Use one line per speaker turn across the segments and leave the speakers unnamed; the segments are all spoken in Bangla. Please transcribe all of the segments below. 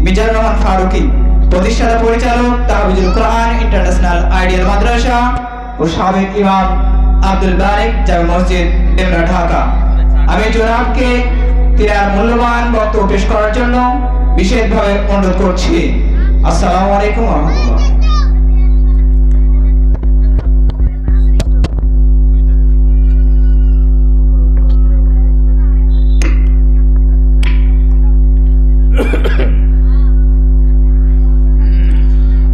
মিজানুর রহমান ফারুকী, প্রতিষ্ঠাতা পরিচালক তাহফিজুল কোরআন ইন্টারন্যাশনাল আইডিয়াল মাদ্রাসা ও সাবেক ইমাম আব্দুল বারেক জামে মসজিদ ডেমরা ঢাকা। আমি জনাবকে তিনার মূল্যবান বক্তব্য পেশ করার জন্য বিশেষভাবে অনুরোধ করছি। আসসালামু আলাইকুম ওয়া রাহমাতুল্লাহ।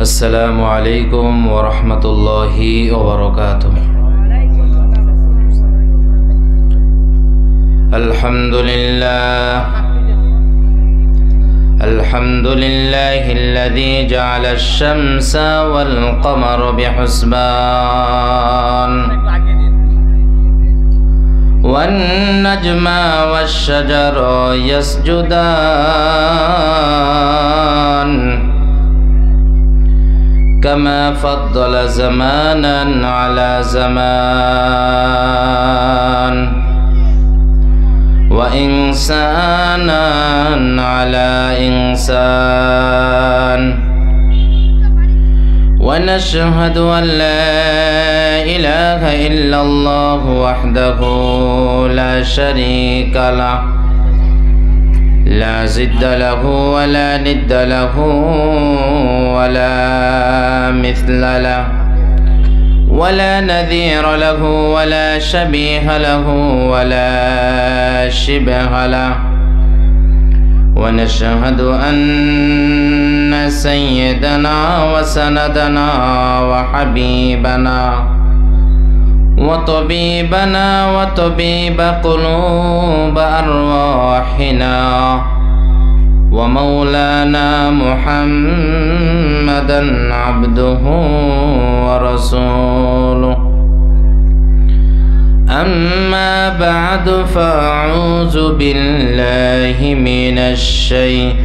আসসালামু আলাইকুম ওয়া রাহমাতুল্লাহি ওয়া বারাকাতুহু। আলহামদুলিল্লাহিল্লাযী জাআলা আশ-শামসা ওয়াল কমারা বিহুসবান ওয়ান নাজমা ওয়াশ-শাজারা ইয়াসজুদান كما فضل زمانا على زمان وإنسانا على إنسان ونشهد أن لا إله إلا الله وحده لا شريك له لا ضد له ولا ند له ولا مثل له ولا نذير له ولا شبيه له ولا شبه له ونشهد أن سيدنا وسندنا وحبيبنا وطبيبنا وطبيب قلوب أرواحنا ومولانا محمدا عبده ورسوله أما بعد فأعوذ بالله من الشيطان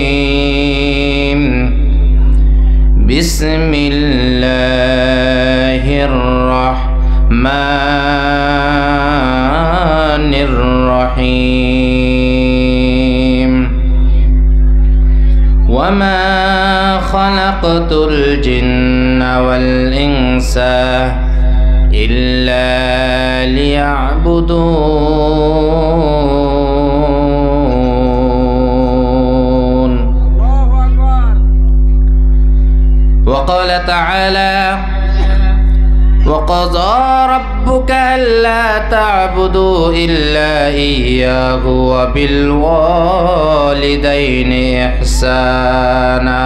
الرجيم بسم الله الرحمن الرحيم وما خلقت الجن والإنس إلا ليعبدون. وقال تعالى وقضى ربك ألا تعبدوا إلا إياه وبالوالدين إحسانا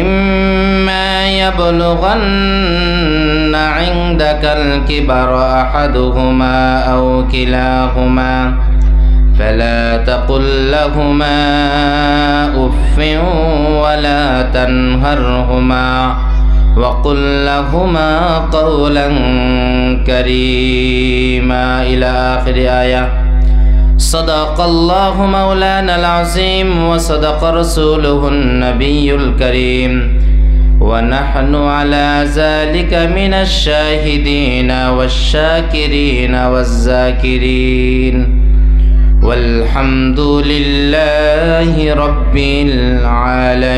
إما يبلغن عندك الكبر أحدهما أو كلاهما فلا تقل لهما أف ولا تنهرهما وقل لهما قولا كريما إلى آخر آية. صدق الله مولانا العظيم وصدق رسوله النبي الكريم ونحن على ذلك من الشاهدين والشاكرين والذاكرين والحمد لله رب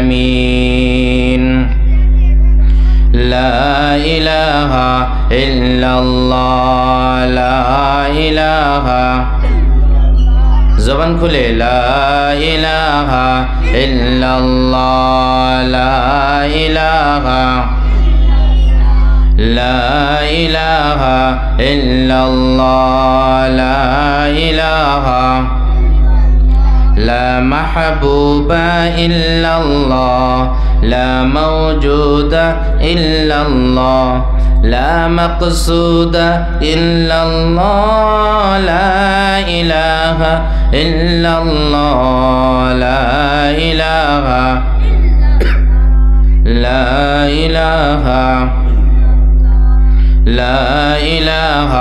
العالمين. لا إله إلا الله لا إله زبان খুলে لا إله إلا الله لا إله لا إله إلا الله لا إله لا محبوب إلا الله لا موجود إلا الله لا مقصود إلا الله لا إله إلا الله لا إله لا إله لا إله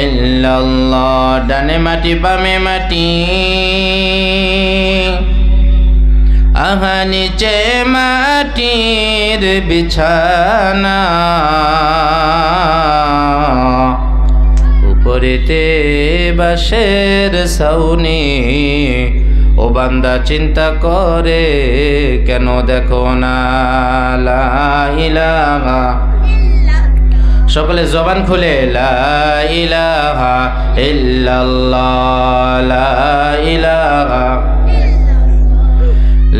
إلا الله. ডানে মাটি বামে মাটি আহা নিচে মাটির বিছানা করিতে বাঁশের ছাউনি, ও বান্দা চিন্তা করে কেন দেখো না। লা ইলাহা, সকলে জবান খুলে লা ইলাহা ইল্লাল্লাহ, লা ইলাহা,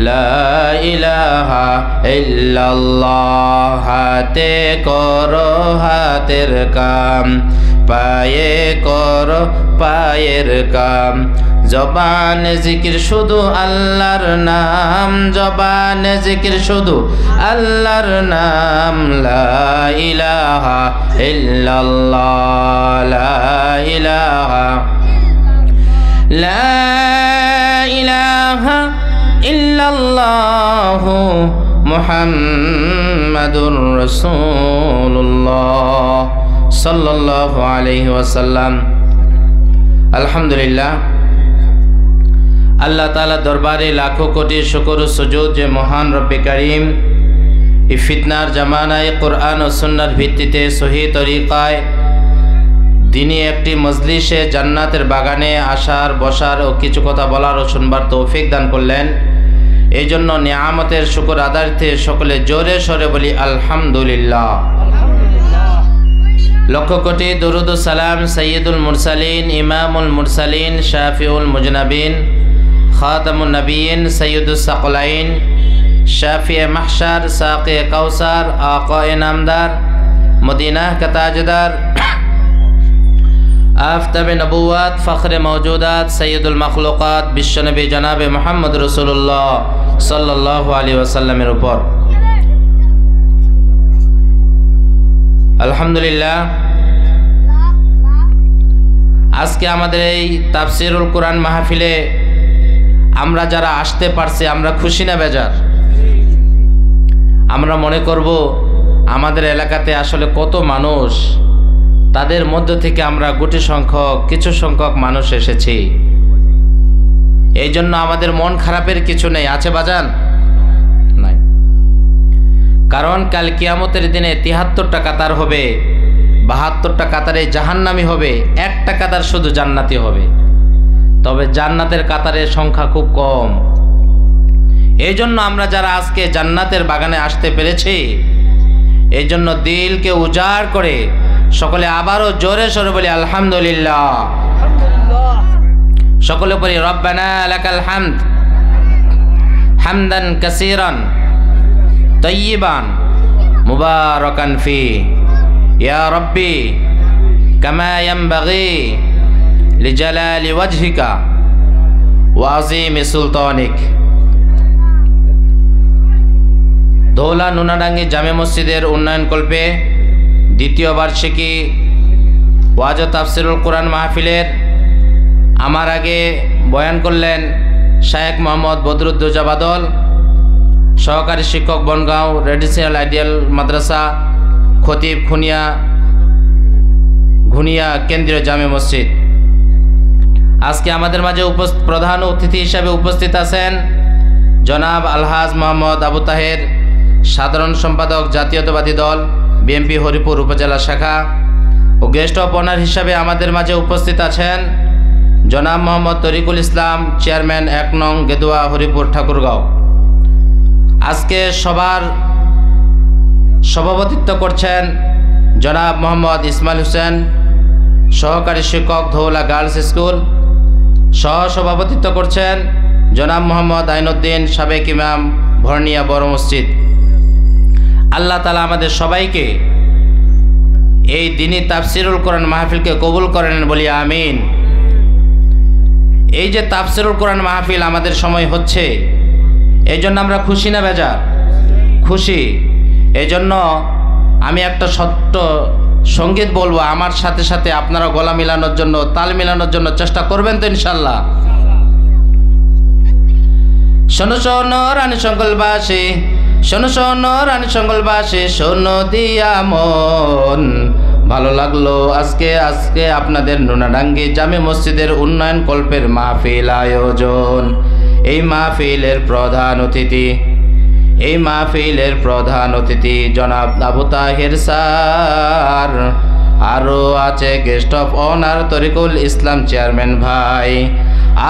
লা ইলাহা ইল্লাল্লাহ। হাতে করো হাতের কাম, পায়ে করো পায়ের কাম, জবানে জিকির শুধু আল্লাহর নাম, জবানে জিকির শুধু আল্লাহর নাম। লা ইলাহা ইল্লাল্লাহ, লা ইলাহা, লা ইলাহা ইল্লাল্লাহু মুহাম্মাদুর রাসূলুল্লাহ সাল্লাল্লাহু আলাইহি ওয়াসাল্লাম। আলহামদুলিল্লাহ, আল্লাহ তাআলা দরবারে লাখো কোটি শুকর ও সুজুদ যে মহান রব্বে কারীম এই ফিতনার জামানায় কোরআন ও সুন্নাহর ভিত্তিতে সহি তরিকায় দিনী একটি মজলিসে জান্নাতের বাগানে আসার, বসার ও কিছু কথা বলার ও শুনবার তৌফিক দান করলেন। এই জন্য নিয়ামতের শুকর আদার্থে সকলে জোরে সরে বলি আলহামদুলিল্লাহ। লক্ষ কোটি দরুদ ও সালাম সৈয়দুল মুরসালিন, ইমামুল মুরসালিন, শাফিউল মুজনাবিন, খাতামুন নবিয়িন, সৈয়দুস সাকলাইন, শাফিয়ে মাহশার, সাকে কাউসার, আকায়ে নামদার, মদিনা কা তাজদার, আফতাবে নবুয়াত, ফখরে মওজুদাত, সৈয়দুল মখলুকাত, বিশ্বনবী জনাবে মুহাম্মদ রাসূলুল্লাহ সাল্লাল্লাহু আলাইহি ওয়াসাল্লামের উপর আলহামদুলিল্লাহ। আজকে আমাদের এই তাফসিরুল কোরআন মাহফিলে আমরা যারা আসতে পারছি, আমরা খুশি না বেজার? আমরা মনে করব আমাদের এলাকাতে আসলে কত মানুষ, তাদের মধ্য থেকে আমরা কিছু সংখ্যক মানুষ এসেছি। এই জন্য আমাদের মন খারাপের কিছু নেই, আছে বাজান? নাই। কারণ কাল কিয়ামতের দিনে ৭৩টা কাতার হবে, ৭২টা কাতারে জাহান্নামী হবে, একটা কাতার শুধু জান্নাতি হবে। তবে জান্নাতের কাতারের সংখ্যা খুব কম। এই জন্য আমরা যারা আজকে জান্নাতের বাগানে আসতে পেরেছি, এই জন্য দিলকে উজাড় করে সকলে আবারও জোরে সরে বলি আলহামদুলিল্লাহ। সকলে বলি রব্বানা লাকাল হামদ হামদান কাসীরান তাইয়িবান মুবারাকান ফি ইয়া রব্বি কামা ইয়ানবাগি লিজালালি ওয়াজহিকা ওয়া আযীমি সুলতানিক। ধৌলা নুনাডাঙ্গি জামে মসজিদের উন্নয়ন কল্পে দ্বিতীয় বার্ষিকী ওয়াজ ও তাফসিরুল কোরআন মাহফিলের আমার আগে বয়ান করলেন শায়েখ মোহাম্মদ বদরুদ্দোজা বাদল, সহকারী শিক্ষক বনগাঁও রেডিসিয়াল আইডিয়াল মাদ্রাসা, খতিব ঘুনিয়া কেন্দ্রীয় জামে মসজিদ। আজকে আমাদের মাঝে প্রধান অতিথি হিসাবে উপস্থিত আছেন জনাব আলহাজ মোহাম্মদ আবু তাহের, সাধারণ সম্পাদক জাতীয়তাবাদী দল বিএনপি হরিপুর উপজেলা শাখা, ও গেস্ট অফ অনার হিসাবে আমাদের মাঝে উপস্থিত আছেন জনাব মোহাম্মদ তরিকুল ইসলাম, চেয়ারম্যান ১ নং গেদুয়া হরিপুর ঠাকুরগাঁও। আজকে সবার সভাপতিত্ব করছেন জনাব মোহাম্মদ ইসমাইল হোসেন, সহকারী শিক্ষক ধৌলা গার্লস স্কুল। সহসভাপতিত্ব করছেন জনাব মোহাম্মদ আইনউদ্দিন, সাবেক ইমাম, ভরনিয়া বড় মসজিদ। আল্লাহ তাআলা আমাদের সবাইকে এই দিনী তাফসিরুল কোরআন মাহফিলকে কবুল করেন বলি আমিন। এই যে তাফসিরুল কোরআন মাহফিল আমাদের সময় হচ্ছে, এই জন্য আমরা খুশি না বেজার? খুশি। এই জন্য আমি একটা ছোট্ট সঙ্গীত বলবো, আমার সাথে সাথে আপনারা গলা মিলানোর জন্য, তাল মিলানোর জন্য চেষ্টা করবেন তো ইনশাল্লাহ? শোনো শোনো রানী শঙ্কলবাসী, শোনো শোনো রানী শঙ্কলবাসী, শোনো দিয়া মন। ভালো লাগলো আজকে আপনাদের নুনাডাঙ্গি জামে মসজিদের উন্নয়ন কল্পের মাহফিল আয়োজন। এই মাহফিলের প্রধান অতিথি জনাব আবু তাহের স্যার, আরও আছে guest of honour Tarikul Islam chairman ভাই,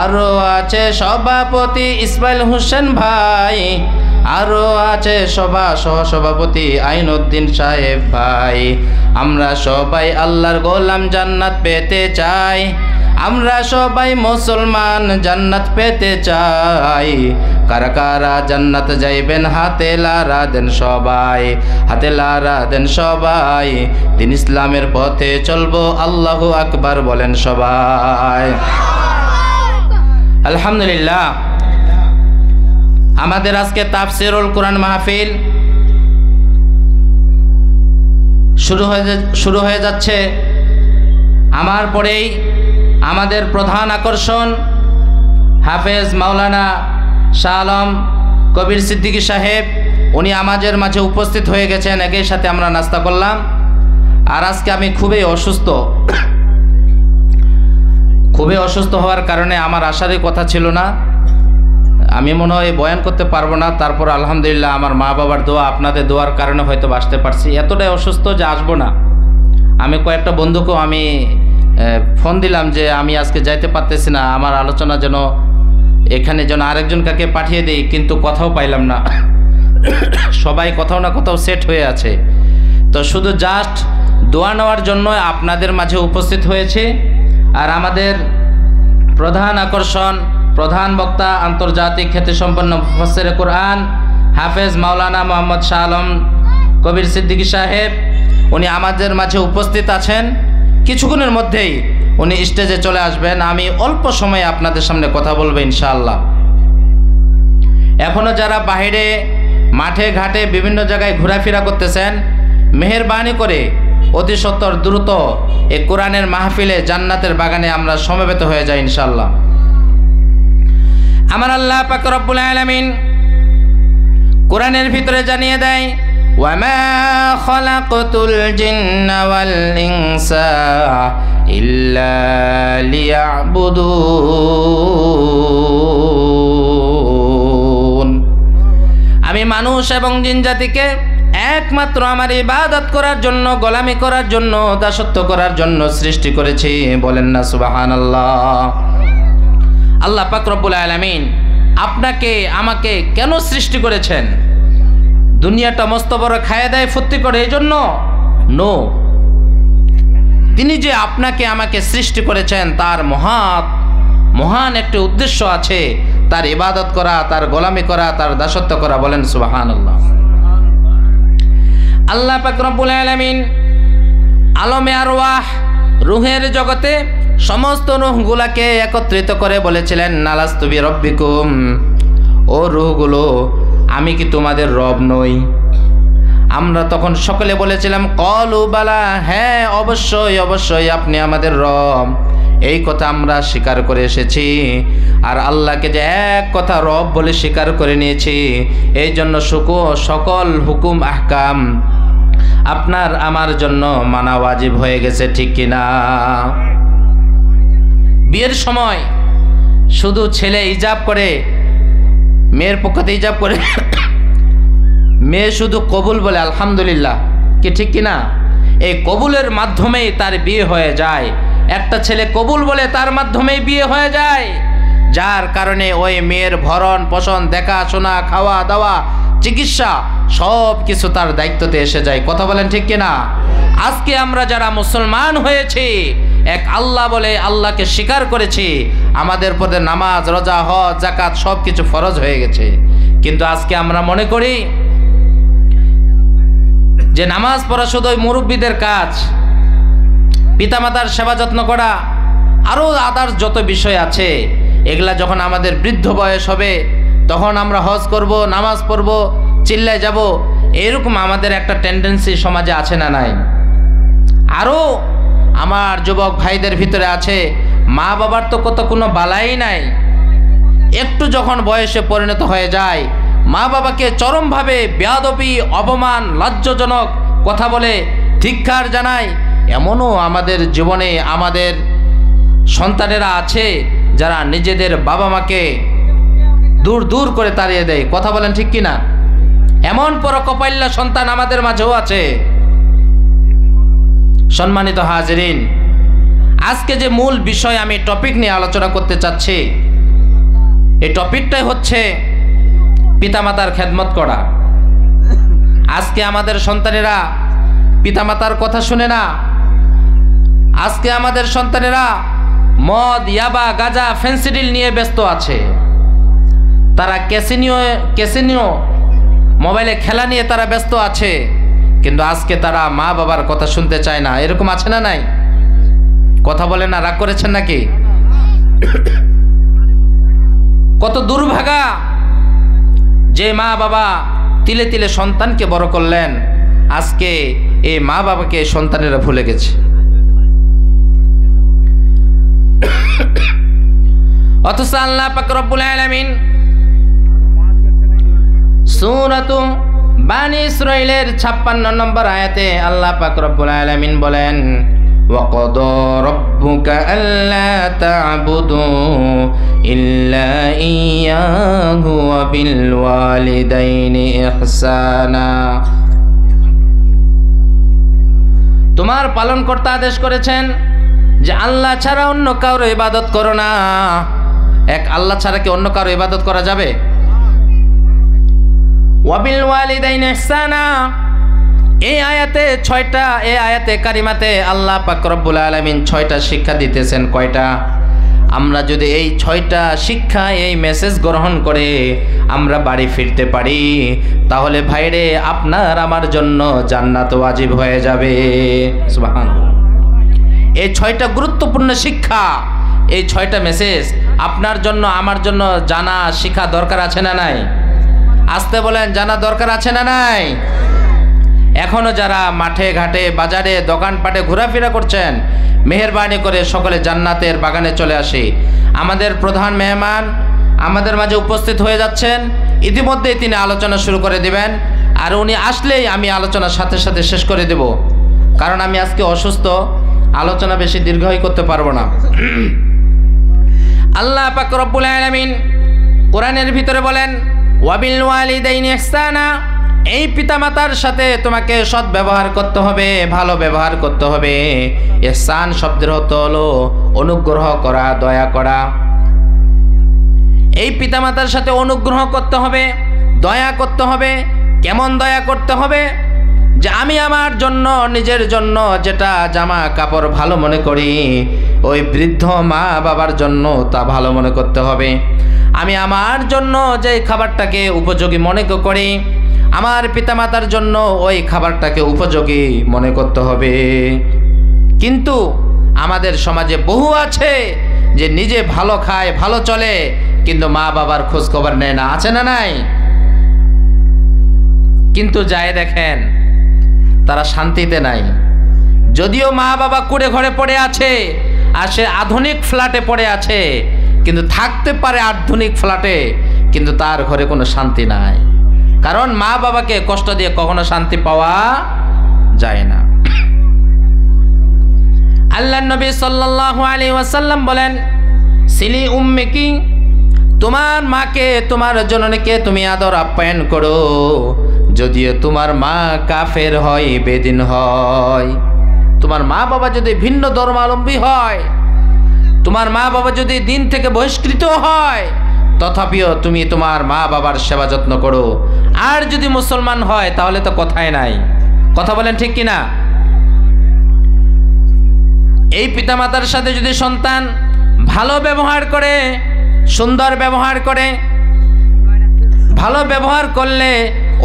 আরও আছে সভাপতি ইসমাইল হোসেন ভাই, আরও আছে সহসভাপতি আইনউদ্দিন সাহেব ভাই। আমরা সবাই আল্লাহর গোলাম, জান্নাত পেতে চাই। আমরা সবাই মুসলমান, জান্নাত পেতে চাই। কারা কারা জান্নাত যাইবেন হাতে লারা দেন সবাই, হাতে লারা দেন সবাই। দিন ইসলামের পথে চলবো, আল্লাহু আকবার বলেন সবাই। আলহামদুলিল্লাহ, আমাদের আজকে তাফসিরুল কোরআন মাহফিল শুরু হয়ে যাচ্ছে। আমার পরেই আমাদের প্রধান আকর্ষণ হাফেজ মাওলানা শাহ আলম কবির সিদ্দিকী সাহেব, উনি আমাদের মাঝে উপস্থিত হয়ে গেছেন। একই সাথে আমরা নাস্তা করলাম। আর আজকে আমি খুবই অসুস্থ হওয়ার কারণে আমার আসারই কথা ছিল না। আমি মনে হয় বয়ান করতে পারবো না। তারপর আলহামদুলিল্লাহ আমার মা বাবার দোয়া, আপনাদের দোয়ার কারণে হয়তো আসতে পারছি। এতটাই অসুস্থ যে আসবো না। আমি কয়েকটা বন্ধুকেও আমি ফোন দিলাম যে আমি আজকে যাইতে পারতেছি না, আমার আলোচনা যেন এখানে যেন আরেকজন কাকে পাঠিয়ে দিই, কিন্তু কথাও পাইলাম না। সবাই কোথাও না কোথাও সেট হয়ে আছে। তো শুধু জাস্ট দোয়া নেওয়ার জন্য আপনাদের মাঝে উপস্থিত হয়েছে। আর আমাদের প্রধান আকর্ষণ, প্রধান বক্তা, আন্তর্জাতিক খ্যাতিসম্পন্ন মুফাসসিরে কোরআন হাফেজ মাওলানা মোহাম্মদ শাহ আলম কবির সিদ্দিকী সাহেব, উনি আমাদের মাঝে উপস্থিত আছেন। কিছুক্ষণের মধ্যেই উনি স্টেজে চলে আসবেন। আমি অল্প সময়ে আপনাদের সামনে কথা বলবো ইনশাআল্লাহ। এখনও যারা বাইরে মাঠে ঘাটে বিভিন্ন জায়গায় ঘোরাফেরা করতেছেন, মেহেরবানি করে অতি সত্বর দ্রুত এই কোরআনের মাহফিলে জান্নাতের বাগানে আমরা সমবেত হয়ে যাই ইনশাআল্লাহ। আমার আল্লাহ পাক রব্বুল আলামিন কোরআনের ভিতরে জানিয়ে দেয়, ওয়ামা খালাকতুল জিন্না ওয়াল ইনসা ইল্লা লিয়াবুদুন। আমি মানুষ এবং জিন জাতিকে একমাত্র আমার ইবাদত করার জন্য, গোলামি করার জন্য, দাসত্ব করার জন্য সৃষ্টি করেছি। বলেন না সুবহানাল্লাহ। আল্লাহ পাক রব্বুল আলামিন আপনাকে আমাকে কেন সৃষ্টি করেছেন? দুনিয়াটা মস্ত বড় খায় দেয় ফুর্তি করে এই জন্য? নো, তিনি যে আপনাকে আমাকে সৃষ্টি করেছেন তার মহান একটি উদ্দেশ্য আছে, তার ইবাদত করা, তার গোলামি করা, তার দাসত্ব করা। বলেন সুবহানাল্লাহ। আল্লাহ পাক রব্বুল আলামিন আলমে আরওয়াহ, রুহের জগতে সমস্ত রুহগুলাকে একত্রিত করে বলেছিলেন, নালাস্তু বিরব্বিকুম, ও রুহগুলো আমি কি তোমাদের রব নই? আমরা তখন সকলে বলেছিলাম কলু বালা, হ্যাঁ অবশ্যই আপনি আমাদের রব। এই কথা আমরা স্বীকার করে এসেছি। আর আল্লাহকে যে এক কথা রব বলে স্বীকার করে নিয়েছি, এই জন্য সকল হুকুম আহকাম আপনার আমার জন্য মানা ওয়াজিব হয়ে গেছে, ঠিক কিনা? বিয়ের সময় শুধু ছেলে ইজাব করে, মেয়ের পক্ষতে ইজাব করে, মেয়ে শুধু কবুল বলে আলহামদুলিল্লাহ, কি ঠিক কিনা? এই কবুলের মাধ্যমেই তার বিয়ে হয়ে যায়। একটা ছেলে কবুল বলে তার মাধ্যমেই বিয়ে হয়ে যায়, যার কারণে ওই মেয়ের ভরণ পোষণ, দেখাশোনা, খাওয়া দাওয়া, চিকিৎসা সব কিছু তার দায়িত্বতে এসে যায়। কথা বলেন ঠিক কিনা? আজকে আমরা যারা মুসলমান হয়েছি, এক আল্লাহ বলে আল্লাহকে স্বীকার করেছি, আমাদের পথে নামাজ, রোজা, হজ, যাকাত সব কিছু ফরজ হয়ে গেছে। কিন্তু আজকে আমরা মনে করি যে নামাজ পড়া শুধু ওই মুরব্বীদের কাজ, পিতামাতার সেবা যত্ন করা, আরও আদার্স যত বিষয় আছে, এগুলা যখন আমাদের বৃদ্ধ বয়স হবে তখন আমরা হজ করব, নামাজ পড়ব, চিল্লায় যাব, এরকম আমাদের একটা টেন্ডেন্সি সমাজে আছে না নাই? আরও আমার যুবক ভাইদের ভিতরে আছে, মা বাবার তো কোনো বালাই নাই, একটু যখন বয়সে পরিণত হয়ে যায় মা বাবাকে চরমভাবে বেয়াদবি, অপমান, লজ্জাজনক কথা বলে ধিক্কার জানায়। এমনও আমাদের জীবনে আমাদের সন্তানেরা আছে যারা নিজেদের বাবা মাকে দূর করে তাড়িয়ে দেয়। কথা বলেন ঠিক কিনা? এমন পরকপাল্য সন্তান আমাদের মাঝেও আছে। সম্মানিত হাজিরিন, আজকে যে মূল বিষয় আমি টপিক নিয়ে আলোচনা করতে চাচ্ছি, এই টপিকটাই হচ্ছে পিতামাতার খেদমত করা। আজকে আমাদের সন্তানেরা পিতামাতার কথা শুনে না। আজকে আমাদের সন্তানেরা মদ, ইয়াবা, গাঁজা, ফেন্সিডিল নিয়ে ব্যস্ত আছে। তারা ক্যাসিনো মোবাইলে খেলা নিয়ে তারা ব্যস্ত আছে, কিন্তু আজকে তারা মা বাবার কথা শুনতে চায় না। এরকম আছে না নাই? কথা বলেন না, রাগ করেছেন নাকি? কত দুর্ভাগা যে মা বাবা তিলে তিলে সন্তানকে বড় করলেন, আজকে এই মা বাবাকে সন্তানেরা ভুলে গেছে। অথচ আল্লাহ পাক রব্বুল আলামিন সূরাতু বানী ইসরাঈলের 56 নম্বর আয়াতে আল্লাহ পাক রব্বুল আলামিন বলেন, ওয়াকাদা রাব্বুকা আল্লা তা'বুদু ইল্লা ইয়্যাহু ওয়া বিল ওয়ালিদাইনি ইহসানা। তোমার পালনকর্তা আদেশ করেছেন যে আল্লাহ ছাড়া অন্য কারো ইবাদত করো না। এক আল্লাহ ছাড়া কি অন্য কারো ইবাদত করা যাবে? ওয়াবিল ওয়ালিদাইনি ইহসানা, এই আয়াতে কারিমাতে আল্লাহ পাক রব্বুল আলামিন 6টা শিক্ষা দিতেছেন। কয়টা? আমরা যদি এই 6টা শিক্ষা, এই মেসেজ গ্রহণ করে আমরা বাড়ি ফিরতে পারি, তাহলে ভাইরে আপনার আমার জন্য জান্নাত ওয়াজিব হয়ে যাবে। সুবহানাল্লাহ। এই 6টা গুরুত্বপূর্ণ শিক্ষা, এই 6টা মেসেজ আপনার জন্য আমার জন্য জানা শিক্ষা দরকার আছে না নাই? আসতে বলেন, জানা দরকার আছে না নাই? এখনো যারা মাঠে ঘাটে বাজারে দোকানপাটে ঘোরাফেরা করছেন, মেহেরবানি করে সকলে জান্নাতের বাগানে চলে আসি। আমাদের প্রধান মেহমান আমাদের মাঝে উপস্থিত হয়ে যাচ্ছেন। ইতিমধ্যেই তিনি আলোচনা শুরু করে দিবেন, আর উনি আসলেই আমি আলোচনার সাথে সাথে শেষ করে দেব, কারণ আমি আজকে অসুস্থ, আলোচনা বেশি দীর্ঘই করতে পারবো না। আল্লাহ পাক রব্বুল আলামিন কোরআনের ভিতরে বলেন, ওয়াবিল ওয়ালিদাইনি ইহসানা, এই পিতামাতার সাথে তোমাকে সৎ ব্যবহার করতে হবে, ভালো ব্যবহার করতে হবে। ইহসান শব্দের অর্থ হলো অনুগ্রহ করা, দয়া করা। এই পিতামাতার সাথে অনুগ্রহ করতে হবে, দয়া করতে হবে। কেমন দয়া করতে হবে? যে আমি আমার জন্য, নিজের জন্য যেটা জামা কাপড় ভালো মনে করি, ওই বৃদ্ধ মা বাবার জন্য তা ভালো মনে করতে হবে। আমি আমার জন্য যে খাবারটাকে উপযোগী মনে করি, আমার পিতামাতার জন্য ওই খাবারটাকে উপযোগী মনে করতে হবে। কিন্তু আমাদের সমাজে বহু আছে যে নিজে ভালো খায়, ভালো চলে, কিন্তু মা বাবার খোঁজ খবর নেয় না। আছে না নাই? কিন্তু যায় দেখেন তারা শান্তিতে নাই। যদিও মা বাবা কুড়ে ঘরে পড়ে আছে আর সে আধুনিক ফ্ল্যাটে পড়ে আছে, কিন্তু থাকতে পারে আধুনিক ফ্ল্যাটে, কিন্তু তার ঘরে কোনো শান্তি নাই। কারণ মা বাবাকে কষ্ট দিয়ে কখনো শান্তি পাওয়া যায় না। আল্লাহর নবী সাল্লাল্লাহু আলাইহি ওয়াসাল্লাম বলেন, সিলি উম্মিকি, তোমার মাকে, তোমার জননীকে তুমি আদর আপ্যায়ন করো, যদিও তোমার মা কাফের হয়, বেদিন হয়। তোমার মা বাবা যদি ভিন্ন ধর্মাবলম্বী হয়, তোমার মা বাবা যদি দিন থেকে বহিষ্কৃত হয়, তথাপিও তুমি তোমার মা বাবার সেবা যত্ন করো। আর যদি মুসলমান হয় তাহলে তো কথাই নাই। কথা বলেন ঠিক কিনা? এই পিতামাতার সাথে যদি সন্তান ভালো ব্যবহার করে, সুন্দর ব্যবহার করে, ভালো ব্যবহার করলে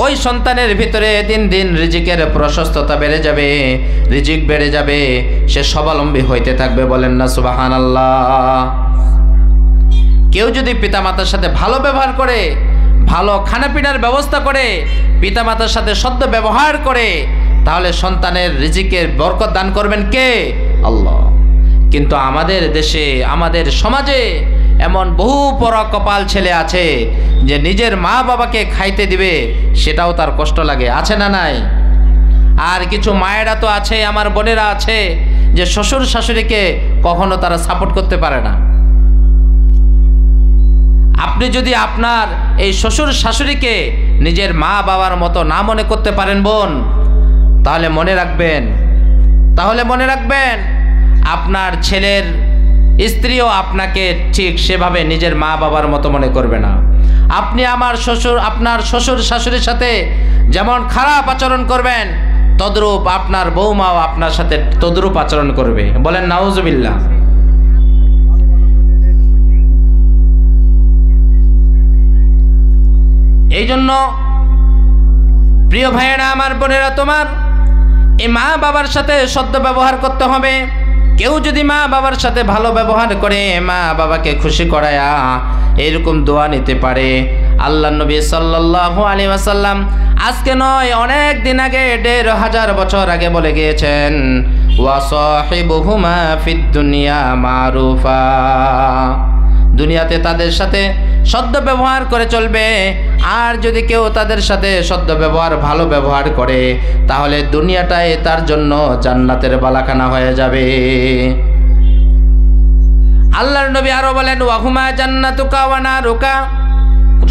ওই সন্তানের ভিতরে দিন দিন রিজিকের প্রশস্ততা বেড়ে যাবে, রিজিক বেড়ে যাবে, সে স্বাবলম্বী হইতে থাকবে। বলেন না সুবহানাল্লাহ। কেউ যদি পিতামাতার সাথে ভালো ব্যবহার করে, ভালো খানাপিনার ব্যবস্থা করে, পিতামাতার সাথে সদ্য ব্যবহার করে, তাহলে সন্তানের রিজিকের বরকত দান করবেন কে? আল্লাহ। কিন্তু আমাদের দেশে, আমাদের সমাজে এমন বহু পরা কপাল ছেলে আছে যে নিজের মা বাবাকে খাইতে দিবে সেটাও তার কষ্ট লাগে। আছে না নাই? আর কিছু মায়েরা তো আছে, আমার বোনেরা আছে, যে শ্বশুর শাশুড়িকে কখনো তারা সাপোর্ট করতে পারে না। আপনি যদি আপনার এই শ্বশুর শাশুড়িকে নিজের মা বাবার মতো না মনে করতে পারেন বোন, তাহলে মনে রাখবেন তাহলে মনে রাখবেন, আপনার ছেলের স্ত্রীও আপনাকে ঠিক সেভাবে নিজের মা বাবার মতো মনে করবে না। আপনি আপনার শ্বশুর শাশুড়ির সাথে যেমন খারাপ আচরণ করবেন, তদ্রূপ আপনার বৌমাও আপনার সাথে তদ্রূপ আচরণ করবে। বলেন নাউজুবিল্লাহ। এই জন্য প্রিয় ভাইয়েরা, আমার বোনেরা, তোমার এই মা বাবার সাথে সদ্য ব্যবহার করতে হবে। কেউ যদি মা বাবার সাথে ভালো ব্যবহার করে, মা বাবাকে খুশি করায়া এরকম দোয়া নিতে পারে। আল্লাহ নবী সাল্লাল্লাহু আলাইহি ওয়াসাল্লাম আজকে নয়, অনেক দিন আগে, ১৫০০ বছর আগে বলে গিয়েছেন, ওয়া সাহিবুহুমা ফিদ দুনিয়া মারুফা। দুনিয়াতে তাদের সাথে সদ্য ব্যবহার করে চলবে, আর যদি কেউ তাদের সাথে সদ্য ব্যবহার, ভালো ব্যবহার করে, তাহলে দুনিয়াটাই তার জন্য জান্নাতের বালাখানা হয়ে যাবে। আল্লাহর নবী আরো বলেন, ওয়াহুমা জান্নাতুকা ওয়া নারুকা।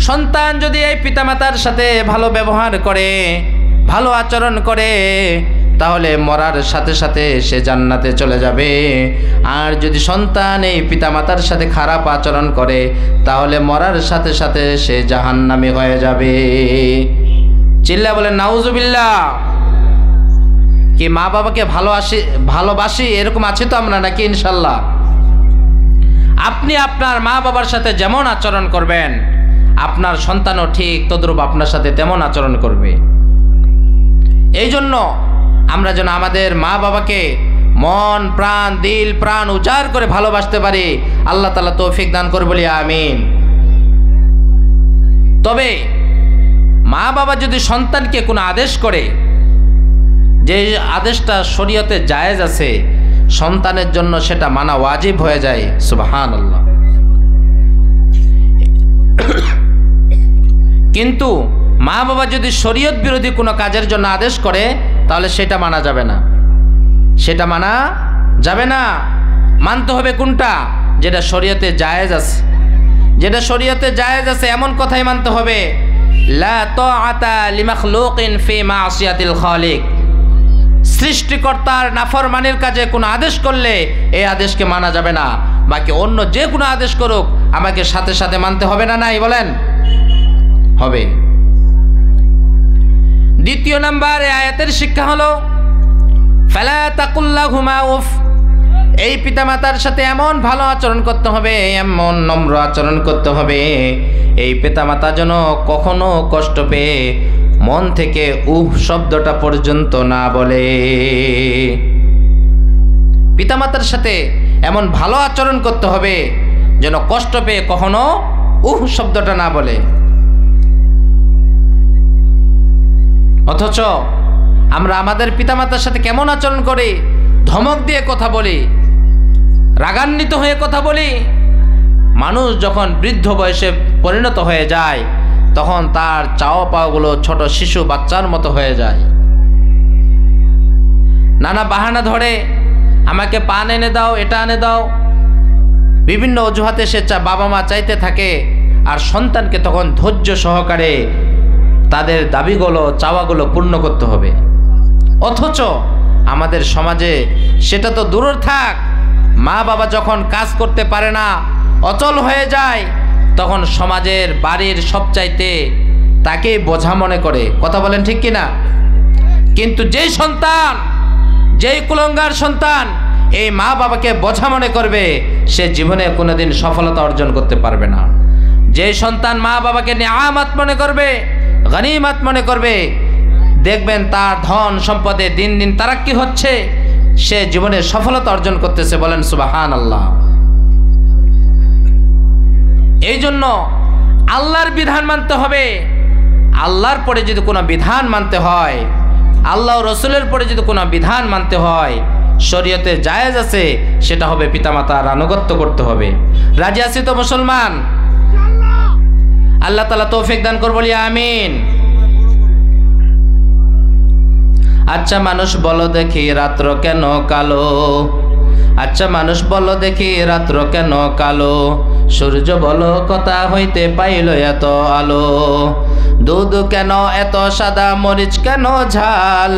সন্তান যদি এই পিতামাতার সাথে ভালো ব্যবহার করে, ভালো আচরণ করে, তাহলে মরার সাথে সাথে সে জান্নাতে চলে যাবে। আর যদি সন্তান এই পিতামাতার সাথে খারাপ আচরণ করে, তাহলে মরার সাথে সাথে সে জাহান্নামী হয়ে যাবে। চিল্লা বলেন নাউজুবিল্লাহ। কি মা বাবাকে ভালোবাসি এরকম আছে তো আমরা নাকি? ইনশাল্লাহ। আপনি আপনার মা বাবার সাথে যেমন আচরণ করবেন, আপনার সন্তানও ঠিক তদ্রূপ আপনার সাথে তেমন আচরণ করবে। এই জন্য আমরা যেন আমাদের মা বাবাকে মন প্রাণ দিল প্রাণ উজাড় করে ভালোবাসতে পারি, আল্লাহ তাআলা তৌফিক দান করে বলি আমিন। তবে মা বাবা যদি সন্তানকে কোনো আদেশ করে, যে আদেশটা শরীয়তে জায়েজ আছে, সন্তানের জন্য সেটা মানা ওয়াজিব হয়ে যায়। সুবহানাল্লাহ। কিন্তু মা বাবা যদি শরীয়ত বিরোধী কোনো কাজের জন্য আদেশ করে, তাহলে সেটা মানা যাবে না। সেটা মানা যাবে না। মানতে হবে কোনটা? যেটা শরীয়তে জায়েজ আছে। যেটা শরীয়তে জায়েজ আছে এমন কথাই মানতে হবে। লা তাআতা লিমাখলুকিন ফি মাসিয়াতিল খালিক। সৃষ্টিকর্তার নাফরমানির কাজে কোনো আদেশ করলে এই আদেশকে মানা যাবে না। বাকি অন্য যে কোনো আদেশ করুক, আমাকে সাথে সাথে মানতে হবে না? নাই বলেন? হবে। দ্বিতীয় নাম্বার এই আয়াতের শিক্ষা হলো, ফালা তাকুল্লাহুমা উফ। এই পিতামাতার সাথে এমন ভালো আচরণ করতে হবে, এমন নম্র আচরণ করতে হবে, এই পিতামাতা যেন কখনো কষ্ট পেয়ে মন থেকে উফ শব্দটা পর্যন্ত না বলে। পিতামাতার সাথে এমন ভালো আচরণ করতে হবে যেন কষ্ট পেয়ে কখনো উফ শব্দটা না বলে। অথচ আমরা আমাদের পিতামাতার সাথে কেমন আচরণ করি? ধমক দিয়ে কথা বলি, রাগান্বিত হয়ে কথা বলি। মানুষ যখন বৃদ্ধ বয়সে পরিণত হয়ে যায়, তখন তার চাওয়া পাওয়াগুলো ছোট শিশু বাচ্চার মতো হয়ে যায়। নানা বাহানা ধরে, আমাকে পান এনে দাও, এটা এনে দাও, বিভিন্ন অজুহাতে সে বাবা মা চাইতে থাকে। আর সন্তানকে তখন ধৈর্য সহকারে তাদের দাবিগুলো, চাওয়াগুলো পূর্ণ করতে হবে। অথচ আমাদের সমাজে সেটা তো দূরের থাক, মা বাবা যখন কাজ করতে পারে না, অচল হয়ে যায়, তখন সমাজের বাড়ির সবচাইতে তাকেই বোঝা মনে করে। কথা বলেন ঠিক কিনা? কিন্তু যেই সন্তান, যেই কুলঙ্গার সন্তান এই মা বাবাকে বোঝা মনে করবে, সে জীবনে কোনোদিন সফলতা অর্জন করতে পারবে না। যেই সন্তান মা বাবাকে নিয়ামত মনে করবে, গনিমত মনে করবে, দেখবেন তার ধন সম্পদে দিন দিন তারাক্কি হচ্ছে, সে জীবনে সফলতা অর্জন করতেছে। বলেন সুবহানাল্লাহ। এই জন্য আল্লাহর বিধান মানতে হবে। আল্লাহর পরে যদি কোনো বিধান মানতে হয়, আল্লাহ ও রসুলের পরে যদি কোনো বিধান মানতে হয়, শরীয়তে জায়েজ আছে, সেটা হবে পিতামাতার আনুগত্য করতে হবে। রাজি আছি তো মুসলমান? আল্লাহ তাআলা তৌফিক দান করুন, বলি আমিন। আচ্ছা মানুষ বলো দেখি, রাত্র কেন কালো? আচ্ছা মানুষ বলো দেখি রাত্র কেন কালো, সূর্য বলো কথা হইতে পাইল এত আলো, দুধ কেন এত সাদা, মরিচ কেন ঝাল,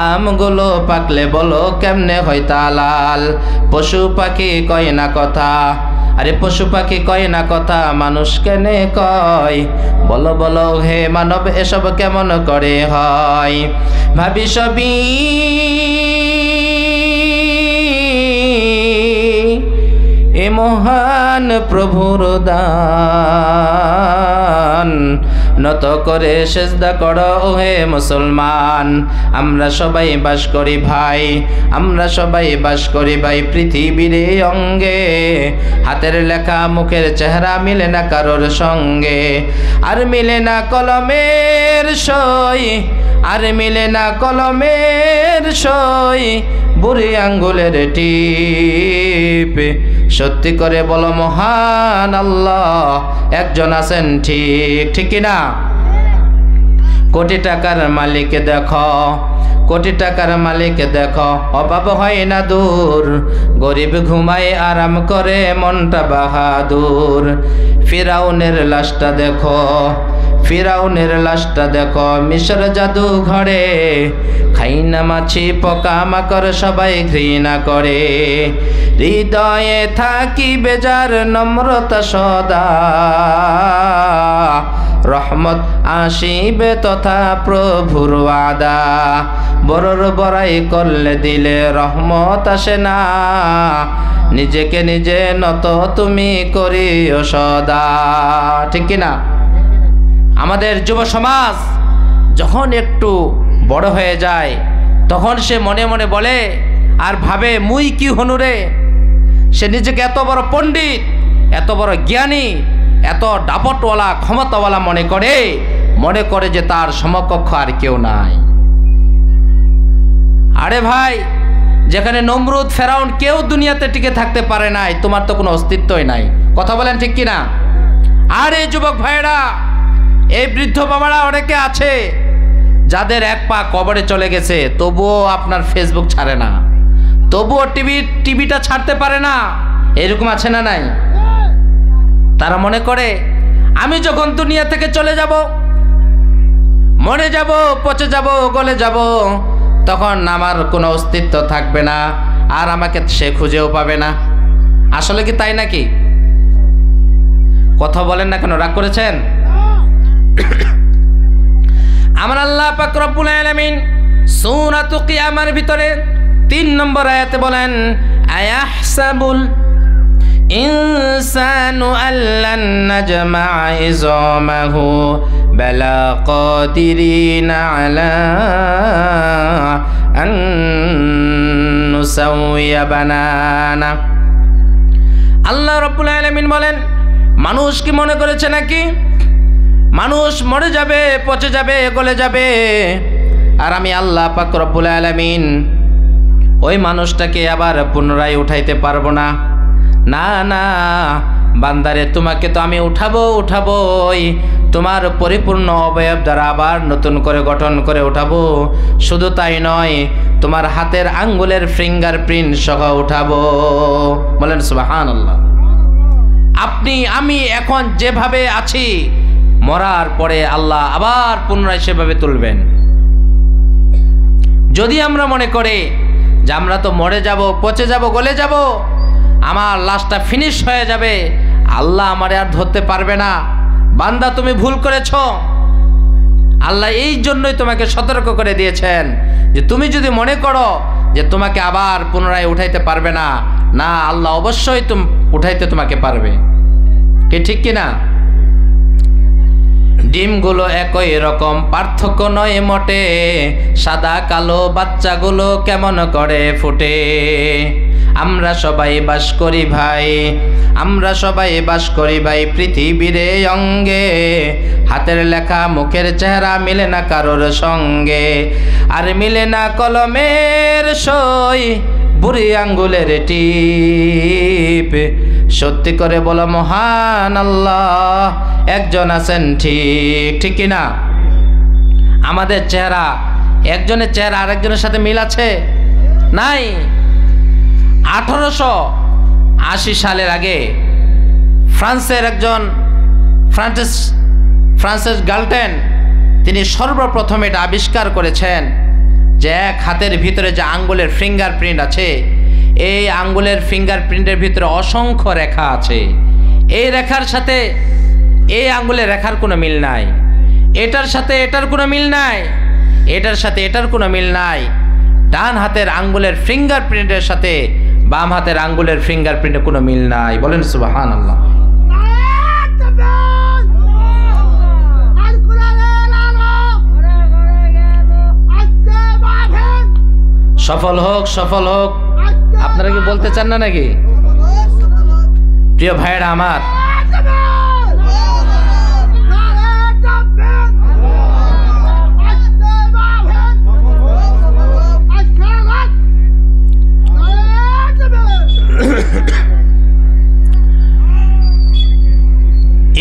আমগুলো পাকলে বলো কেমনে হয় তা লাল। পশু পাখি কয় না কথা, আরে পশু পাখি কয় না কথা, মানুষ কেনে কয়, বলো বলো হে মানব এসব কেমন করে হয়। ভাবি সবই এ মহান প্রভুর দান, নত করে সেজদা করো হে মুসলমান। আমরা সবাই বাস করি ভাই, আমরা সবাই বাস করি ভাই পৃথিবীর অঙ্গে, হাতের লেখা মুখের চেহারা মিলে না কারোর সঙ্গে, আর মিলে না কলমের সই, আর মিলে না কলমের সই, বুড়ি আঙ্গুলের টিপ। সত্যি করে বলো মহান আল্লাহ একজন আছেন ঠিক, ঠিক কিনা? কোটি টাকার মালিক দেখো, কোটি টাকার মালিক দেখো, অভাব হয় না দূর, গরিব ঘুমায় আরাম করে মনটা বাহাদুর। ফিরাউনের লাশটা দেখো, ফিরাউনের লাশটা দেখো, মিশর জাদু ঘরে, খাই না মাছি পোকা মাকড় সবাই ঘৃণা করে, হৃদয়ে থাকি বেজার নম্রতা সদা, রহমত আসিবে তথা প্রভুর ওয়াদা, বড়র বড়াই করলে দিলে রহমত আসে না, নিজেকে নিজে নত তুমি করিও সদা, ঠিক কিনা? আমাদের যুব সমাজ যখন একটু বড় হয়ে যায় তখন সে মনে মনে বলে আর ভাবে মুই কি হনুরে, সে নিজেকে এত বড় পণ্ডিত, এত বড় জ্ঞানী, এত দাপটওয়ালা ক্ষমতাওয়ালা মনে করে যে তার সমকক্ষ আর কেউ নাই। আরে ভাই, যেখানে নমরুদ ফেরাউন কেউ দুনিয়াতে টিকে থাকতে পারে নাই, তোমার তো কোনো অস্তিত্বই নাই। কথা বলেন ঠিক কিনা? আর এই যুবক ভাইরা, এই বৃদ্ধ বাবারা অনেকে আছে যাদের এক পা কবরে চলে গেছে, তবুও আপনার ফেসবুক ছাড়ে না, তবুও টিভিটা ছাড়তে পারে না, এরকম আছে না নাই? তারা মনে করে আমি যখন দুনিয়া থেকে চলে যাব, মরে যাব, পচে যাব, গলে যাব, তখন আমার কোনো অস্তিত্ব থাকবে না, আর আমাকে সে খুঁজেও পাবে না। আসলে কি তাই নাকি? কথা বলেন না কেন, রাগ করেছেন? আমার আল্লাহ পাক রব্বুল আলামিন সূরাত কিয়ামার ভিতরে 3 নম্বর আয়াতে বলেন, আয়াহসাবুল ইনসানু আল্লান নাজমা ইযামাহু বালা কাদিরিনা আলা আন নুসাউইয়া বানানা। আল্লাহ রব্বুল আলামিন বলেন, মানুষ কি মনে করেছে নাকি মানুষ মরে যাবে, পচে যাবে, গলে যাবে, আর আমি আল্লাহ পাক রব্বুল আলামিন ওই মানুষটাকে আবার পুনরায় উঠাইতে পারবো না? না না বান্দারে, তোমাকে তো আমি উঠাবোই, তোমার পরিপূর্ণ অবয়ব দ্বারা আবার নতুন করে গঠন করে উঠাবো। শুধু তাই নয়, তোমার হাতের আঙ্গুলের ফিঙ্গারপ্রিন্ট সহ উঠাবো। বলেন সুবহানাল্লাহ। আপনি আমি এখন যেভাবে আছি, মরার পরে আল্লাহ আবার পুনরায় সেভাবে তুলবেন। যদি আমরা মনে করি যে আমরা তো মরে যাব, পচে যাব, গলে যাব, আমার লাশটা ফিনিশ হয়ে যাবে, আল্লাহ আমারে আর ধরতে পারবে না, বান্দা তুমি ভুল করেছ। আল্লাহ এই জন্যই তোমাকে সতর্ক করে দিয়েছেন যে তুমি যদি মনে করো যে তোমাকে আবার পুনরায় উঠাইতে পারবে না, না, আল্লাহ অবশ্যই উঠাইতে তোমাকে পারবে। কি ঠিক কিনা? ডিমগুলো একই রকম, পার্থক্য নয় মোটে, সাদা কালো বাচ্চাগুলো কেমন করে ফুটে। আমরা সবাই বাস করি ভাই, আমরা সবাই বাস করি ভাই পৃথিবীর অঙ্গে, হাতের লেখা মুখের চেহারা মিলে না কারোর সঙ্গে, আর মিলে না কলমের সই, বুড়ি আঙ্গুলের টিপ। সত্যি করে বলো মহান আল্লাহ একজন আছেন ঠিক, ঠিক কিনা? আমাদের চেহারা, একজনের চেহারা আরেকজনের সাথে মিল আছে? নাই। 1880 সালের আগে ফ্রান্সের একজন ফ্রান্সিস গাল্টেন তিনি সর্বপ্রথম এটা আবিষ্কার করেছেন যে এক হাতের ভিতরে যে আঙ্গুলের ফিঙ্গারপ্রিন্ট আছে, এই আঙ্গুলের ফিঙ্গারপ্রিন্টের ভিতরে অসংখ্য রেখা আছে। এই রেখার সাথে এই আঙ্গুলের রেখার কোনো মিল নাই, এটার সাথে এটার কোনো মিল নাই, এটার সাথে এটার কোনো মিল নাই। ডান হাতের আঙ্গুলের ফিঙ্গারপ্রিন্টের সাথে বাম হাতের আঙ্গুলের ফিঙ্গারপ্রিন্টের কোনো মিল নাই। বলেন সুবহানাল্লাহ। সফল হোক, সফল হোক। আপনারা কি বলতে চান না নাকি? প্রিয় ভাইয়েরা আমার,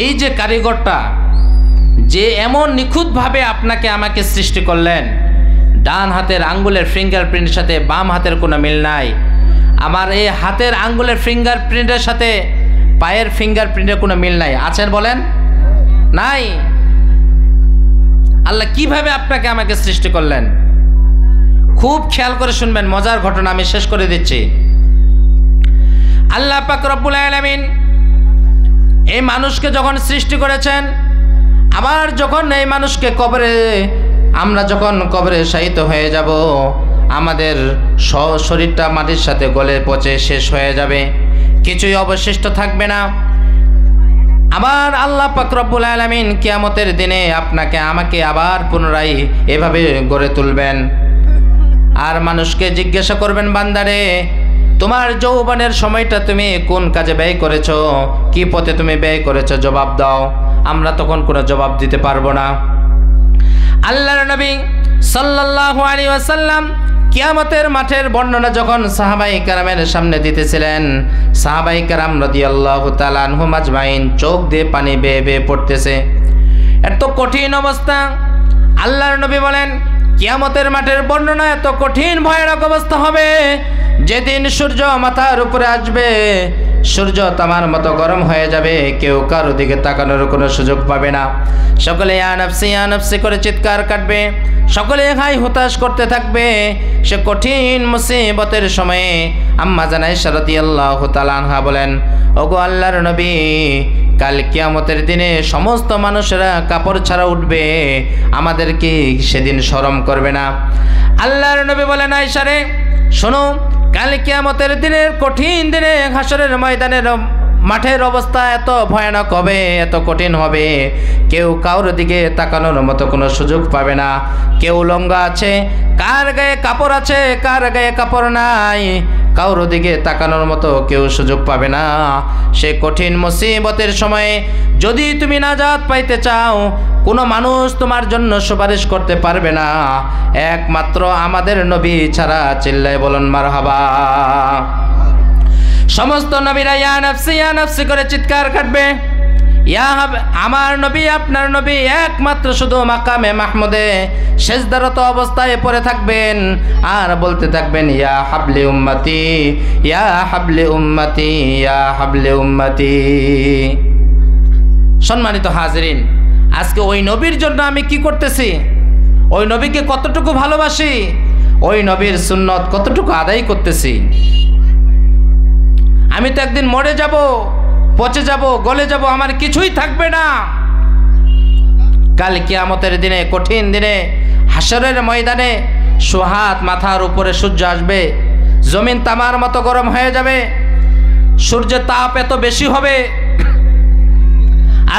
এই যে কারিগরটা যে এমন নিখুঁতভাবে আপনাকে আমাকে সৃষ্টি করলেন, ডান হাতের আঙ্গুলের ফিঙ্গারপ্রিন্টের সাথে বাম হাতের কোনো মিল নাই, আমার এই হাতের আঙ্গুলের ফিঙ্গারপ্রিন্টের সাথে পায়ের ফিঙ্গারপ্রিন্টের কোনো মিল নাই। আছেন বলেন? নাই। আল্লাহ কিভাবে আপনাকে আমাকে সৃষ্টি করলেন? খুব খেয়াল করে শুনবেন, মজার ঘটনা আমি শেষ করে দিচ্ছি। আল্লাহ পাক রব্বুল আলামিন এই মানুষকে যখন সৃষ্টি করেছেন, আবার যখন এই মানুষকে আমরা যখন কবরে শায়িত হয়ে যাব, আমাদের শরীরটা মাটির সাথে গলে পচে শেষ হয়ে যাবে, কিছুই অবশিষ্ট থাকবে না। আবার আল্লাহ পাক রব্বুল আলামিন কিয়ামতের দিনে আপনাকে আমাকে আবার পুনরায় এভাবে গড়ে তুলবেন, আর মানুষকে জিজ্ঞাসা করবেন, বান্দারে তোমার যৌবনের সময়টা তুমি কোন কাজে ব্যয় করেছো, কি পথে তুমি ব্যয় করেছো, জবাব দাও। আমরা তখন কোনো জবাব দিতে পারবো না। আল্লাহর নবী সাল্লাল্লাহু আলাইহি ওয়াসাল্লাম কিয়ামতের মাঠের বর্ণনা যখন সাহাবায়ে কেরামের সামনে দিতেছিলেন, সাহাবায়ে কেরাম রাদিয়াল্লাহু তাআলা আনহুম আজমাইন চোখ দিয়ে পানি বেয়ে বেয়ে পড়তেছে। এত কঠিন অবস্থা। আল্লাহর নবী বলেন, কিয়ামতের মাঠের বর্ণনা এত কঠিন ভয়ানক অবস্থা হবে, যেদিন সূর্য মাথার উপরে আসবে, সূর্য তামার মতো গরম হয়ে যাবে, কেউ কারো দিকে তাকানোর কোনো সুযোগ পাবে না। সকলে ইয়া নাফসি করে চিৎকার কাটবে, সকলে হাই হুতাশ করতে থাকবে। সে কঠিন মুসিবতের সময়ে আম্মা জান আয়েশা রাদিয়াল্লাহু তাআলা আনহা বলেন, ওগো আল্লাহর নবী, কাল কিয়ামতের দিনে সমস্ত মানুষেরা কাপড় ছাড়া উঠবে, আমাদের কি সেদিন শরম করবে না? আল্লাহর নবী বলেন, আয়েশা রে শোনো, কাল কিয়ামতের দিনের কঠিন দিনে হাসরের ময়দানের মাঠের অবস্থা এত ভয়ানক হবে, এত কঠিন হবে, কেউ কারোর দিকে তাকানোর মতো কোনো সুযোগ পাবে না। কেউ লঙ্গা আছে, কার গায়ে কাপড় আছে, কার গায়ে কাপড় নাই, কারোর দিকে তাকানোর মতো কেউ সুযোগ পাবে না। সে কঠিন মুসিবতের সময়ে যদি তুমি নাজাত পাইতে চাও, কোনো মানুষ তোমার জন্য সুপারিশ করতে পারবে না, একমাত্র আমাদের নবী ছাড়া। চিল্লায় বলুন মারহাবা। সমস্ত নবীরা ইয়া নাফসি করে চিৎকার কাটবে। আমার নবী, আপনার নবী একমাত্র শুধু মাকামে মাহমুদে সেজদারত অবস্থায় পড়ে থাকবেন আর বলতে থাকবেন, ইয়া হাবলি উম্মতি, ইয়া হাবলি উম্মতি, ইয়া হাবলি উম্মতি। সম্মানিত হাজিরিন, আজকে ওই নবীর জন্য আমি কি করতেছি, ওই নবীকে কতটুকু ভালোবাসি, ওই নবীর সুন্নত কতটুকু আদায় করতেছি। আমি তো একদিন মরে যাব, পচে যাব, গলে যাব, আমার কিছুই থাকবে না। কাল কিয়ামতের দিনে, কঠিন দিনে, হাসরের ময়দানে সুহাত মাথার উপরে সূর্য আসবে, জমিন তামার মতো গরম হয়ে যাবে, সূর্যের তাপ এত বেশি হবে,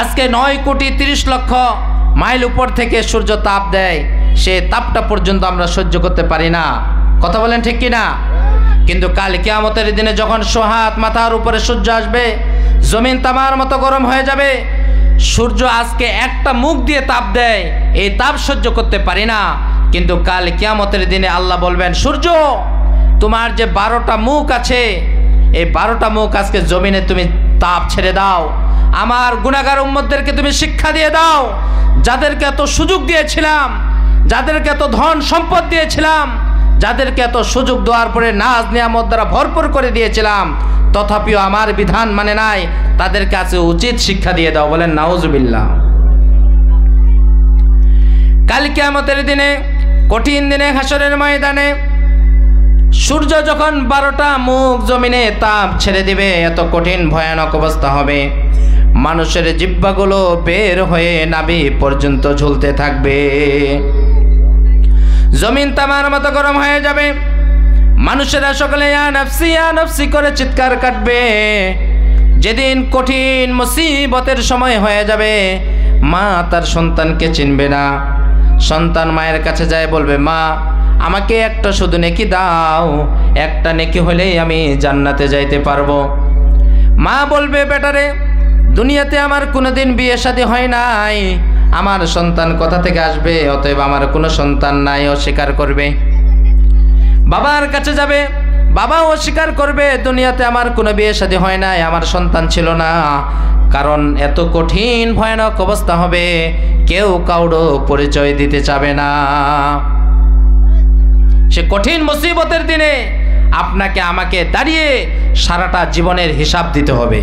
আজকে 9,30,00,000 মাইল উপর থেকে সূর্য তাপ দেয়, সে তাপটা পর্যন্ত আমরা সহ্য করতে পারি না। কথা বলেন ঠিক কিনা? কিন্তু কাল কিয়ামতের দিনে যখন সোহাত মাথার উপরে সূর্য আসবে, জমিন তামার মতো গরম হয়ে যাবে, সূর্য আজকে একটা মুখ দিয়ে তাপ দেয়, এই তাপ সহ্য করতে পারি না। কিন্তু কাল কিয়ামতের দিনে আল্লাহ বলবেন, সূর্য তোমার যে 12টা মুখ আছে, এই 12টা মুখ আজকে জমিনে তুমি তাপ ছেড়ে দাও, আমার গুনাহগার উম্মতদেরকে তুমি শিক্ষা দিয়ে দাও, যাদেরকে এত সুযোগ দিয়েছিলাম, যাদেরকে এত ধন সম্পদ দিয়েছিলাম, যাদেরকে এত সুযোগ দেওয়ার পরে নাজ নিয়ামত দ্বারা ভরপুর করে দিয়েছিলাম, তথাপিও আমার বিধান মানে নাই, তাদের কাছে উচিত শিক্ষা দিয়ে দাও। বলেন নাউজুবিল্লাহ। কাল কিয়ামতের দিনে, কঠিন দিনে, হাসরের ময়দানে সূর্য যখন 12টা মুখ জমিনে তাপ ছেড়ে দিবে, এত কঠিন ভয়ানক অবস্থা হবে, মানুষের জিহ্বাগুলো বের হয়ে নাভি পর্যন্ত ঝুলতে থাকবে, জমিন তামার মতো গরম হয়ে যাবে, মানুষেরা সকলে ইয়া নফসি করে চিৎকার কাটবে। যেদিন কঠিন মুসিবতের সময় হয়ে যাবে, মা তার সন্তানকে চিনবে না। সন্তান মায়ের কাছে যায়, বলবে, মা আমাকে একটা শুধু নেকি দাও, একটা নেকি হলেই আমি জান্নাতে যাইতে পারবো। মা বলবে, বেটারে দুনিয়াতে আমার কোনোদিন বিয়ে শাদী হয় নাই, আমার সন্তান কোথা থেকে আসবে, অতএব আমার কোনো সন্তান নাই, অস্বীকার করবে। বাবার কাছে যাবে, বাবাও অস্বীকার করবে, দুনিয়াতে আমার কোনো বিয়ে শাদী হয় নাই, আমার সন্তান ছিল না। কারণ এত কঠিন ভয়ানক অবস্থা হবে, কেউ কাউরো পরিচয় দিতে চাবে না। সে কঠিন মুসিবতের দিনে আপনাকে আমাকে দাঁড়িয়ে সারাটা জীবনের হিসাব দিতে হবে।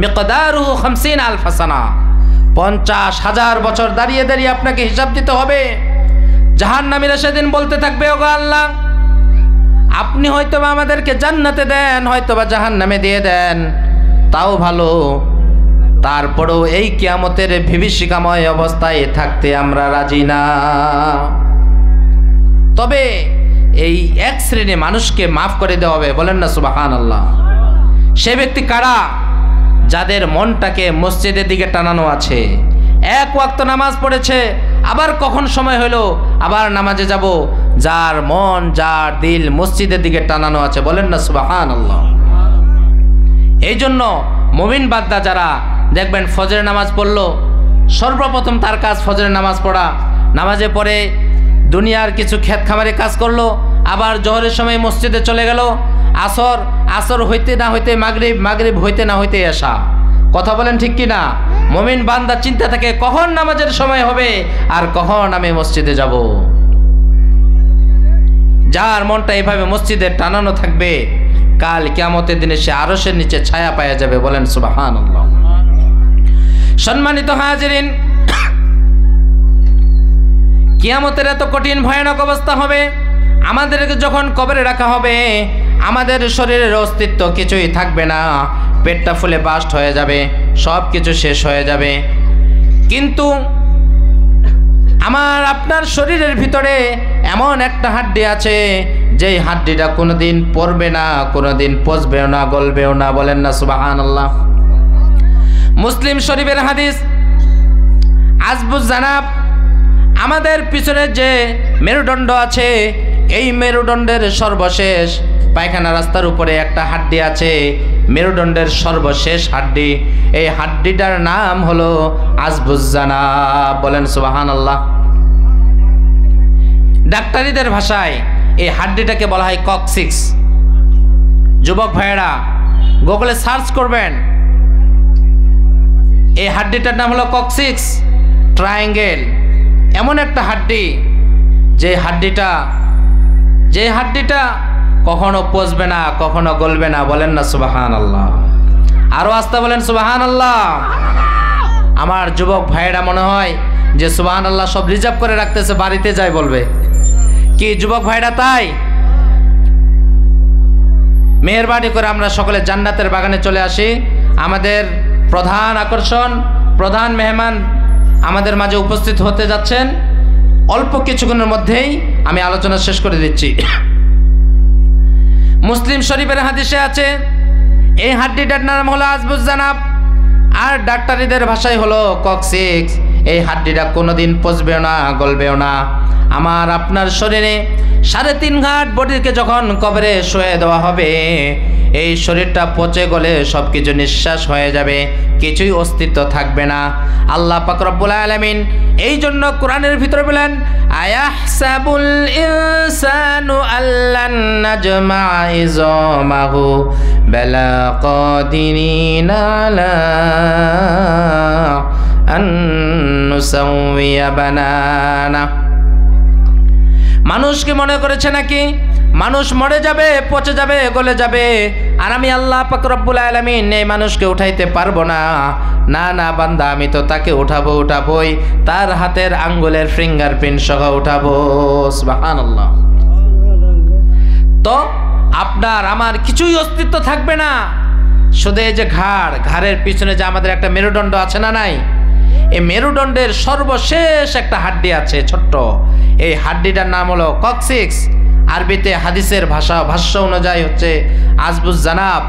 মিকদারুহু 50,000 সানা, 50,000 বছর দাঁড়িয়ে দাঁড়িয়ে আপনাকে হিসাব দিতে হবে। জাহান্নামীরা সেদিন বলতে থাকবে, ওগো আল্লাহ, আপনি হয়তোবা আমাদেরকে জান্নাতে দেন, হয়তোবা জাহান্নামে দিয়ে দেন, তাও ভালো, তারপরেও এই কিয়ামতের বিভীষিকাময় অবস্থায় থাকতে আমরা রাজি না। তবে এই এক শ্রেণী মানুষকে মাফ করে দেওয়া হবে। বলেন না সুবহানাল্লাহ। সে ব্যক্তি কারা? যাদের মনটাকে মসজিদের দিকে টানানো আছে, এক ওয়াক্ত নামাজ পড়েছে, আবার কখন সময় হলো আবার নামাজে যাব, যার মন যার দিল মসজিদের দিকে টানানো আছে। বলেন না সুবহানাল্লাহ। এই জন্য মুমিন বান্দা যারা দেখবেন ফজরের নামাজ পড়লো, সর্বপ্রথম তার কাজ ফজরের নামাজ পড়া, নামাজে পড়ে দুনিয়ার কিছু ক্ষেত খামারে কাজ করলো, আবার জোহরের সময় মসজিদে চলে গেল, আসর হইতে না হইতে মাগরিব, মাগরিব হইতে না হইতে এশা। কথা বলেন ঠিক কি না? মুমিন বান্দা চিন্তা থাকে কখন নামাজের সময় হবে আর কখন আমি মসজিদে যাব। যার মনটা এভাবে মসজিদে টানানো থাকবে, কাল কিয়ামতের দিনে সে আরশের নিচে ছায়া পাওয়া যাবে। বলেন সুবহানাল্লাহ। সম্মানিত হাজিরিন, কিয়ামতের এত কঠিন ভয়ানক অবস্থা হবে, আমাদেরকে যখন কবরে রাখা হবে, আমাদের শরীরের অস্তিত্ব কিছুই থাকবে না, পেটটা ফুলে বাস্ট হয়ে যাবে, সব কিছু শেষ হয়ে যাবে। কিন্তু আমার আপনার শরীরের ভিতরে এমন একটা হাড্ডি আছে, যেই হাড্ডিটা কোনোদিন পড়বে না, কোনোদিন পচবেও না, গলবেও না। বলেন না সুবহানাল্লাহ। মুসলিম শরীফের হাদিস, আজবুজ জানাব, আমাদের পিছনে যে মেরুদণ্ড আছে, এই মেরুদণ্ডের সর্বশেষ পায়খানা রাস্তার উপরে একটা হাড্ডি আছে, মেরুদণ্ডের সর্বশেষ হাড্ডি, এই হাড্ডিটার নাম হলো আজবুজ জানাব। বলেন সুবহানাল্লাহ। ডাক্তারিদের ভাষায় এই হাড্ডিটাকে বলা হয় কক্সিক্স। যুবক ভাইয়েরা গুগলে সার্চ করবেন, এই হাড্ডিটার নাম হলো কক্সিক্স ট্রায়াঙ্গেল। এমন একটা হাড্ডি, যে হাড্ডিটা কখনো পচবে না, কখনো গলবে না। বলেন না সুবহানাল্লাহ। আরো আস্তে বলেন সুবহানাল্লাহ। আমার যুবক ভাইয়েরা মনে হয় যে সুবহানাল্লাহ সব রিজার্ভ করে রাখতেছে, বাড়িতে যায় বলবে। কি যুবক ভাইরা তাই? মেহেরবানি করে আমরা সকলে জান্নাতের বাগানে চলে আসি। আমাদের প্রধান আকর্ষণ, প্রধান মেহমান আমাদের মাঝে উপস্থিত হতে যাচ্ছেন। অল্প কিছুক্ষণের মধ্যেই আমি আলোচনা শেষ করে দিচ্ছি। মুসলিম শরীফের হাদিসে আছে, এই হাড্ডিটার নাম হলো আজবুজ জানাব, আর ডাক্তারিদের ভাষায় হলো কক্সিক্স। এই হাড্ডিটা কোনোদিন পচবেও না, গলবেও না। আমার আপনার শরীরে 3.5 ঘাট বডিকে যখন কবরে শুয়ে দেওয়া হবে, এই শরীরটা পচে গলে সব কিছু নিঃশ্বাস হয়ে যাবে, কিছুই অস্তিত্ব থাকবে না। আল্লাহ পাক রব্বুল আলামিন এই জন্য কোরআনের ভিতরে বলেন, আয়াহসাবুল ইনসানু আল্লান নাজমা ইযামাহু বালা কাদিরিনা আলা আন নুসাউইয়া বানানা। মানুষকে মনে করেছে নাকি মানুষ মরে যাবে, পচে যাবে, গলে যাবে, আর আমি আল্লাহ পাক রব্বুল আলামিন এই মানুষকে উঠাইতে পারবো না। না না বান্দা, আমি তো তাকে উঠাবোই, তার হাতের আঙ্গুলের ফিঙ্গারপ্রিন্ট সহ উঠাবো। সুবহানাল্লাহ। তো আপনার আমার কিছুই অস্তিত্ব থাকবে না, শুধু এই যে ঘাড়ের পিছনে যে আমাদের একটা মেরুদণ্ড আছে না নাই, এই মেরুদণ্ডের সর্বশেষ একটা হাড্ডি আছে ছোট্ট, এই হাড্ডিটার নাম হলো কক্সিক্স, আরবিতে হাদিসের ভাষ্য অনুযায়ী হচ্ছে আজবুজ জানাব।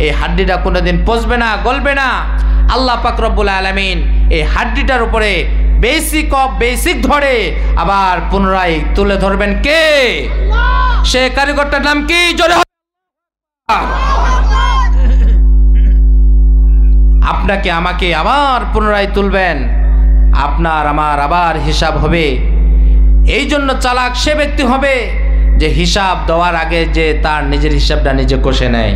এই হাড্ডিটা কোনোদিন পচবে না, গলবে না। আল্লাহ পাক রব্বুল আলামিন এই হাড্ডিটার উপরে বেসিক ধরে আবার পুনরায় তুলে ধরবেন কে? সে কারিগরটার নাম কি? জোরে আপনাকে আমাকে আবার পুনরায় তুলবেন, আপনার আমার আবার হিসাব হবে। এই জন্য চালাক সে ব্যক্তি হবে যে হিসাব দেওয়ার আগে যে তার নিজের হিসাবটা নিজে কষে নেয়।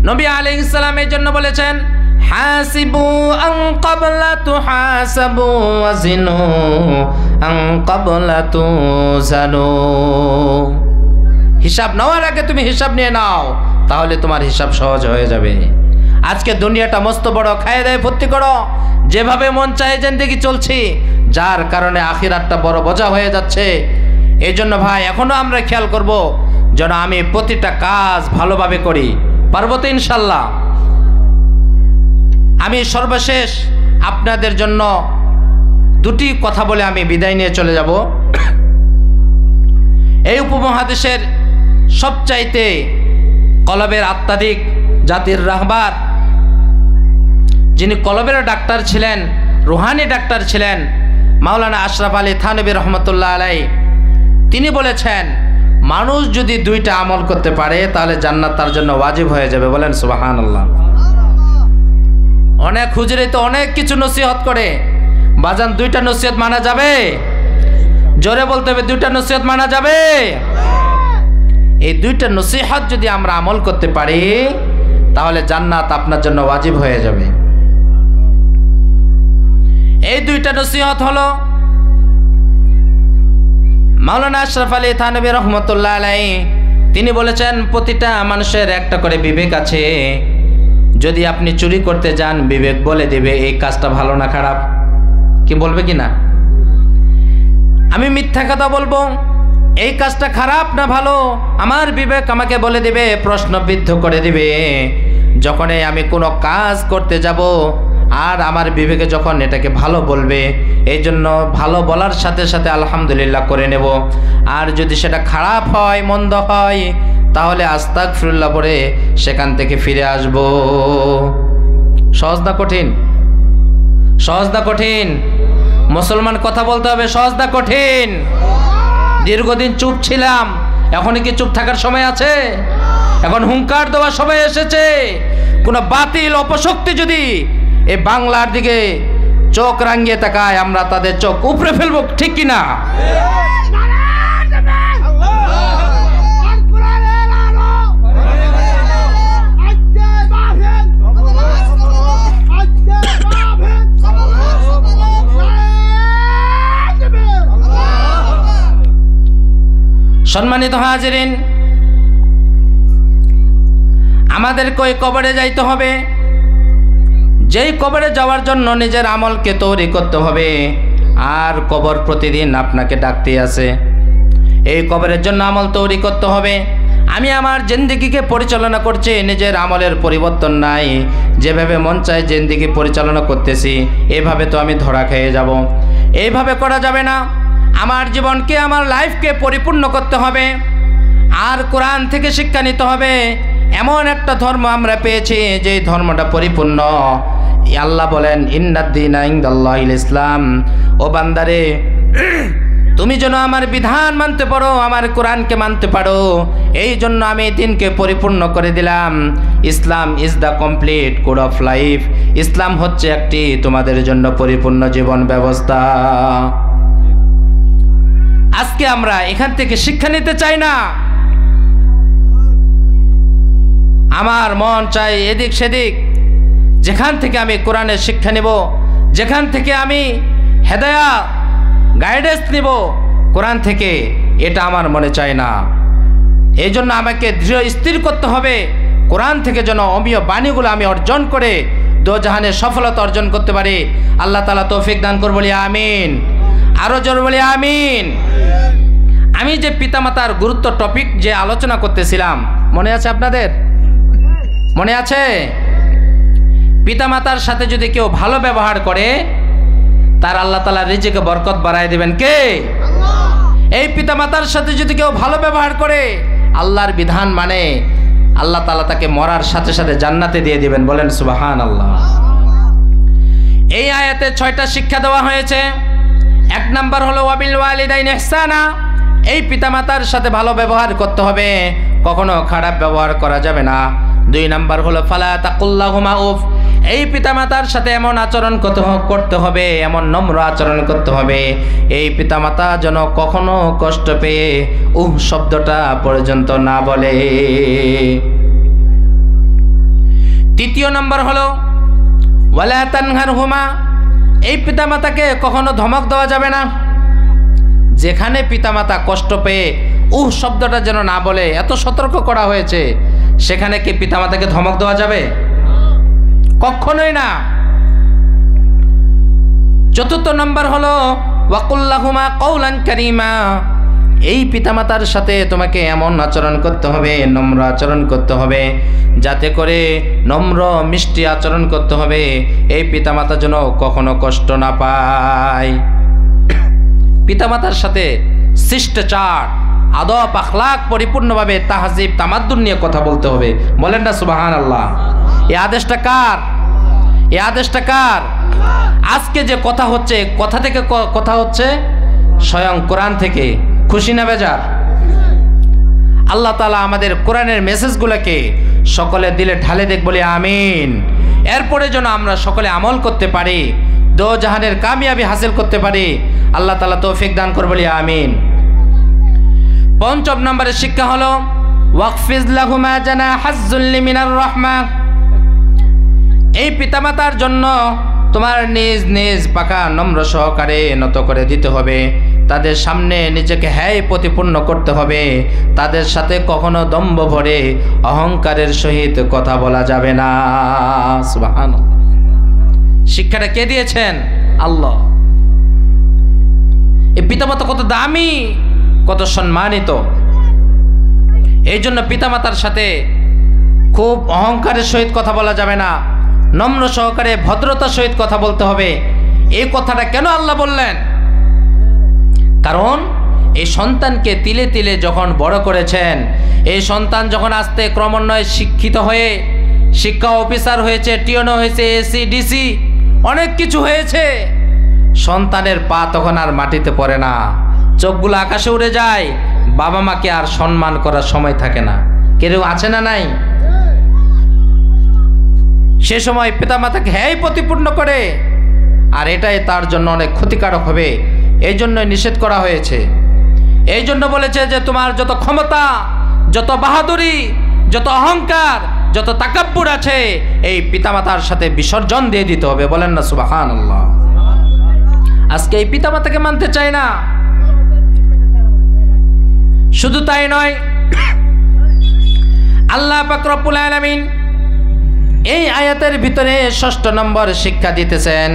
নবী আলাইহিস সালাম এই জন্য বলেছেন, হাসিবু আন ক্বাবলা তুহাসাবু ওয়াজিনু আন ক্বাবলা তুজানু। হিসাব নেওয়ার আগে তুমি হিসাব নিয়ে নাও, তাহলে তোমার হিসাব সহজ হয়ে যাবে। আজকে দুনিয়াটা মস্ত বড়, খায় দায় ফুর্তি করো, যেভাবে মন চায় জিন্দেগি চলছি, যার কারণে আখিরাতটা বড় বোঝা হয়ে যাচ্ছে। এই জন্য ভাই এখনো আমরা খেয়াল করব যেন আমি প্রতিটা কাজ ভালোভাবে করি। পারবো তো ইনশাল্লাহ? আমি সর্বশেষ আপনাদের জন্য দুটি কথা বলে আমি বিদায় নিয়ে চলে যাব। এই উপমহাদেশের সবচাইতে কলবের আত্মাধিক জাতির রাহবার, যিনি কলবের ডাক্তার ছিলেন, রুহানি ডাক্তার ছিলেন, মাওলানা আশরাফ আলী থানভী রহমতুল্লাহ আলাই, তিনি বলেছেন মানুষ যদি দুইটা আমল করতে পারে তাহলে জান্নাত তার জন্য ওয়াজিব হয়ে যাবে। বলেন সুবহানাল্লাহ। অনেক হুজুরে তো অনেক কিছু নসিহত করে, বাজান দুইটা নসিহত মানা যাবে? জোরে বলতে হবে, দুইটা নসিহত মানা যাবে? এই দুইটা নসিহত যদি আমরা আমল করতে পারি তাহলে জান্নাত আপনার জন্য ওয়াজিব হয়ে যাবে। এই দুইটা নসিহত হলো, মাওলানা আশরাফ আলী থানভী রহমতুল্লাহ আলাই তিনি বলেছেন প্রতিটা মানুষের একটা করে বিবেক আছে। যদি আপনি চুরি করতে যান, বিবেক বলে দেবে এই কাজটা ভালো না খারাপ। কি বলবে কি না? আমি মিথ্যা কথা বলবো, এই কাজটা খারাপ না ভালো, আমার বিবেক আমাকে বলে দেবে, প্রশ্নবিদ্ধ করে দিবে। যখনই আমি কোনো কাজ করতে যাব আর আমার বিবেকে যখন এটাকে ভালো বলবে, এই জন্য ভালো বলার সাথে সাথে আলহামদুলিল্লাহ করে নেব। আর যদি সেটা খারাপ হয়, মন্দ হয়, তাহলে আস্তাগফিরুল্লাহ পড়ে সেখান থেকে ফিরে আসব। সহজ না কঠিন? সহজ না কঠিন? মুসলমান কথা বলতে হবে, সহজ না কঠিন? দীর্ঘদিন চুপ ছিলাম, এখন কি চুপ থাকার সময় আছে? এখন হুঙ্কার দেওয়ার সময় এসেছে। কোন বাতিল অপশক্তি যদি এই বাংলার দিকে চোখ রাঙিয়ে তাকায়, আমরা তাদের চোখ উপড়ে ফেলবো, ঠিক কিনা? সম্মানিত হাজিরিন, আমাদেরকে ওই কবরে যাইতে হবে, যেই কবরে যাওয়ার জন্য নিজের আমলকে তৈরি করতে হবে। আর কবর প্রতিদিন আপনাকে ডাকতে আছে, এই কবরের জন্য আমল তৈরি করতে হবে। আমি আমার জিন্দেগিকে পরিচালনা করছি, নিজের আমলের পরিবর্তন নাই, যেভাবে মন চায় জিন্দেগি পরিচালনা করতেছি, এভাবে তো আমি ধরা খেয়ে যাব। এইভাবে করা যাবে না। আমার জীবনকে, আমার লাইফকে পরিপূর্ণ করতে হবে। আর কোরআন থেকে শিক্ষা নিতে হবে। এমন একটা ধর্ম আমরা পেয়েছি যে ধর্মটা পরিপূর্ণ। আল্লাহ বলেন, ইন্নাদ-দীনা ইনদাল্লাহিল ইসলাম। ও বান্দারে, তুমি যেন আমার বিধান মানতে পারো, আমার কোরআনকে মানতে পারো, এই জন্য আমি দিনকে পরিপূর্ণ করে দিলাম। Islam is the complete code of life. ইসলাম হচ্ছে একটি তোমাদের জন্য পরিপূর্ণ জীবন ব্যবস্থা। আজকে আমরা এখান থেকে শিক্ষা নিতে চাই না। আমার মন চাই এদিক সেদিক, যেখান থেকে আমি কোরআনের শিক্ষা নেব, যেখান থেকে আমি হেদায়া গাইডেন্স নেব, কোরআন থেকে, এটা আমার মনে চায় না। এই জন্য আমাকে দৃঢ় স্থির করতে হবে কোরআন থেকে যেন অমীয় বাণীগুলো আমি অর্জন করে দোজাহানে সফলতা অর্জন করতে পারি। আল্লাহ তাআলা তৌফিক দান করুন, বলি আমিন। আরো জোর বলি আমিন। আমি যে পিতামাতার গুরুত্ব টপিক যে আলোচনা করতেছিলাম, মনে আছে আপনাদের? মনে আছে? পিতামাতার সাথে যদি কেউ ভালো ব্যবহার করে তার আল্লাহ তাআলা রিজিকে বরকত বাড়ায় দিবেন কে? এই পিতামাতার সাথে যদি কেউ ভালো ব্যবহার করে, আল্লাহর বিধান মানে, আল্লাহ তাআলা তাকে মরার সাথে সাথে জান্নাতে দিয়ে দিবেন। বলেন সুবহানাল্লাহ। এই আয়াতে 6টা শিক্ষা দেওয়া হয়েছে। 1 নাম্বার হলো ওয়াবিল ওয়ালিদাইনি ইহসানা, এই পিতামাতার সাথে ভালো ব্যবহার করতে হবে, কখনো খারাপ ব্যবহার করা যাবে না। 2 নাম্বার হলো ফালা তাকুল্লাহুমা উফ, এই পিতামাতার সাথে এমন আচরণ করতে হবে, এমন নম্র আচরণ করতে হবে, এই পিতামাতা যেন কখনো কষ্ট পেয়ে শব্দটা পর্যন্ত না বলে। 3 নম্বর হলো ওয়ালা তানহারহুমা, এই পিতামাতাকে কখনো ধমক দেওয়া যাবে না। যেখানে পিতামাতা কষ্ট পেয়ে শব্দটা যেন না বলে, এত সতর্ক করা হয়েছে, সেখানে কি পিতামাতাকে ধমক দেওয়া যাবে? কখনোই না। 4 নম্বর হলো ওয়াকুল্লাহুমা কওলান কারীমা, এই পিতামাতার সাথে তোমাকে এমন আচরণ করতে হবে, নম্র আচরণ করতে হবে, যাতে করে নম্র মিষ্টি আচরণ করতে হবে, এই পিতামাতা যেন কখনো কষ্ট না পায়। পিতামাতার সাথে শিষ্টাচার, আদব, আখলাক পরিপূর্ণভাবে তাহজিব তামাদ্দুন নিয়ে কথা বলতে হবে। বলেন না সুবহানাল্লাহ। এই আদেশটা কার? এই আদেশটা কার? আজকে যে কথা হচ্ছে, কথা থেকে কথা হচ্ছে স্বয়ং কোরআন থেকে। খুশি না বেজার? আল্লাহ তাআলা আমাদের কোরআনের মেসেজগুলোকে সকলে দিলে ঢালে দেখ, বলি আমিন। এরপরে যেন আমরা সকলে আমল করতে পারি, দো জাহানের কামিয়াবি হাসিল করতে পারি। আল্লাহ তাআলা তৌফিক দান করুন, বলি আমিন। 5 নম্বরের শিক্ষা হলো ওয়াকফিজ লাহুমা জানাহাজ যুল্লি মিনার রাহমা, এই পিতামাতার জন্য তোমার নিজ নিজ পাকা নম্র সহকারে নত করে দিতে হবে, তাদের সামনে নিজেকে হ্যায় প্রতিপূর্ণ করতে হবে, তাদের সাথে কখনো দম্ভ ভরে অহংকারের সহিত কথা বলা যাবে না। সুবহানাল্লাহ। শিক্ষাটা কে দিয়েছেন? আল্লাহ। এই পিতামাতা কত দামি, কত সম্মানিত। এই জন্য পিতামাতার সাথে খুব অহংকারের সহিত কথা বলা যাবে না, নম্র সহকারে ভদ্রতার সহিত কথা বলতে হবে। এই কথাটা কেন আল্লাহ বললেন? কারণ এই সন্তানকে তিলে তিলে যখন বড় করেছেন, এই সন্তান যখন আস্তে ক্রমান্বয়ে শিক্ষিত হয়ে শিক্ষা অফিসার হয়েছে, টিওনো হয়েছে, এসি ডিসি অনেক কিছু হয়েছে, সন্তানের পা তখন আর মাটিতে পড়ে না, চোখগুলো আকাশে উড়ে যায়, বাবা মাকে আর সম্মান করার সময় থাকে না। কেউ আছে না নাই? সে সময় পিতামাতাকে হ্যায় প্রতিপূর্ণ করে, আর এটাই তার জন্য অনেক ক্ষতিকারক হবে। এই জন্য নিষেধ করা হয়েছে। এই জন্য বলেছে যে তোমার যত ক্ষমতা, যত বাহাদুরি, যত অহংকার, যত তাকাব্বুর আছে, এই পিতামাতার সাথে বিসর্জন দিয়ে দিতে হবে। বলেন না সুবহানাল্লাহ। আজকে এই পিতামাতাকে মানতে চায় না। শুধু তাই নয়, আল্লাহ পাক রব্বুল আলামিন এই আয়াতের ভিতরে 6 নম্বর শিক্ষা দিতেছেন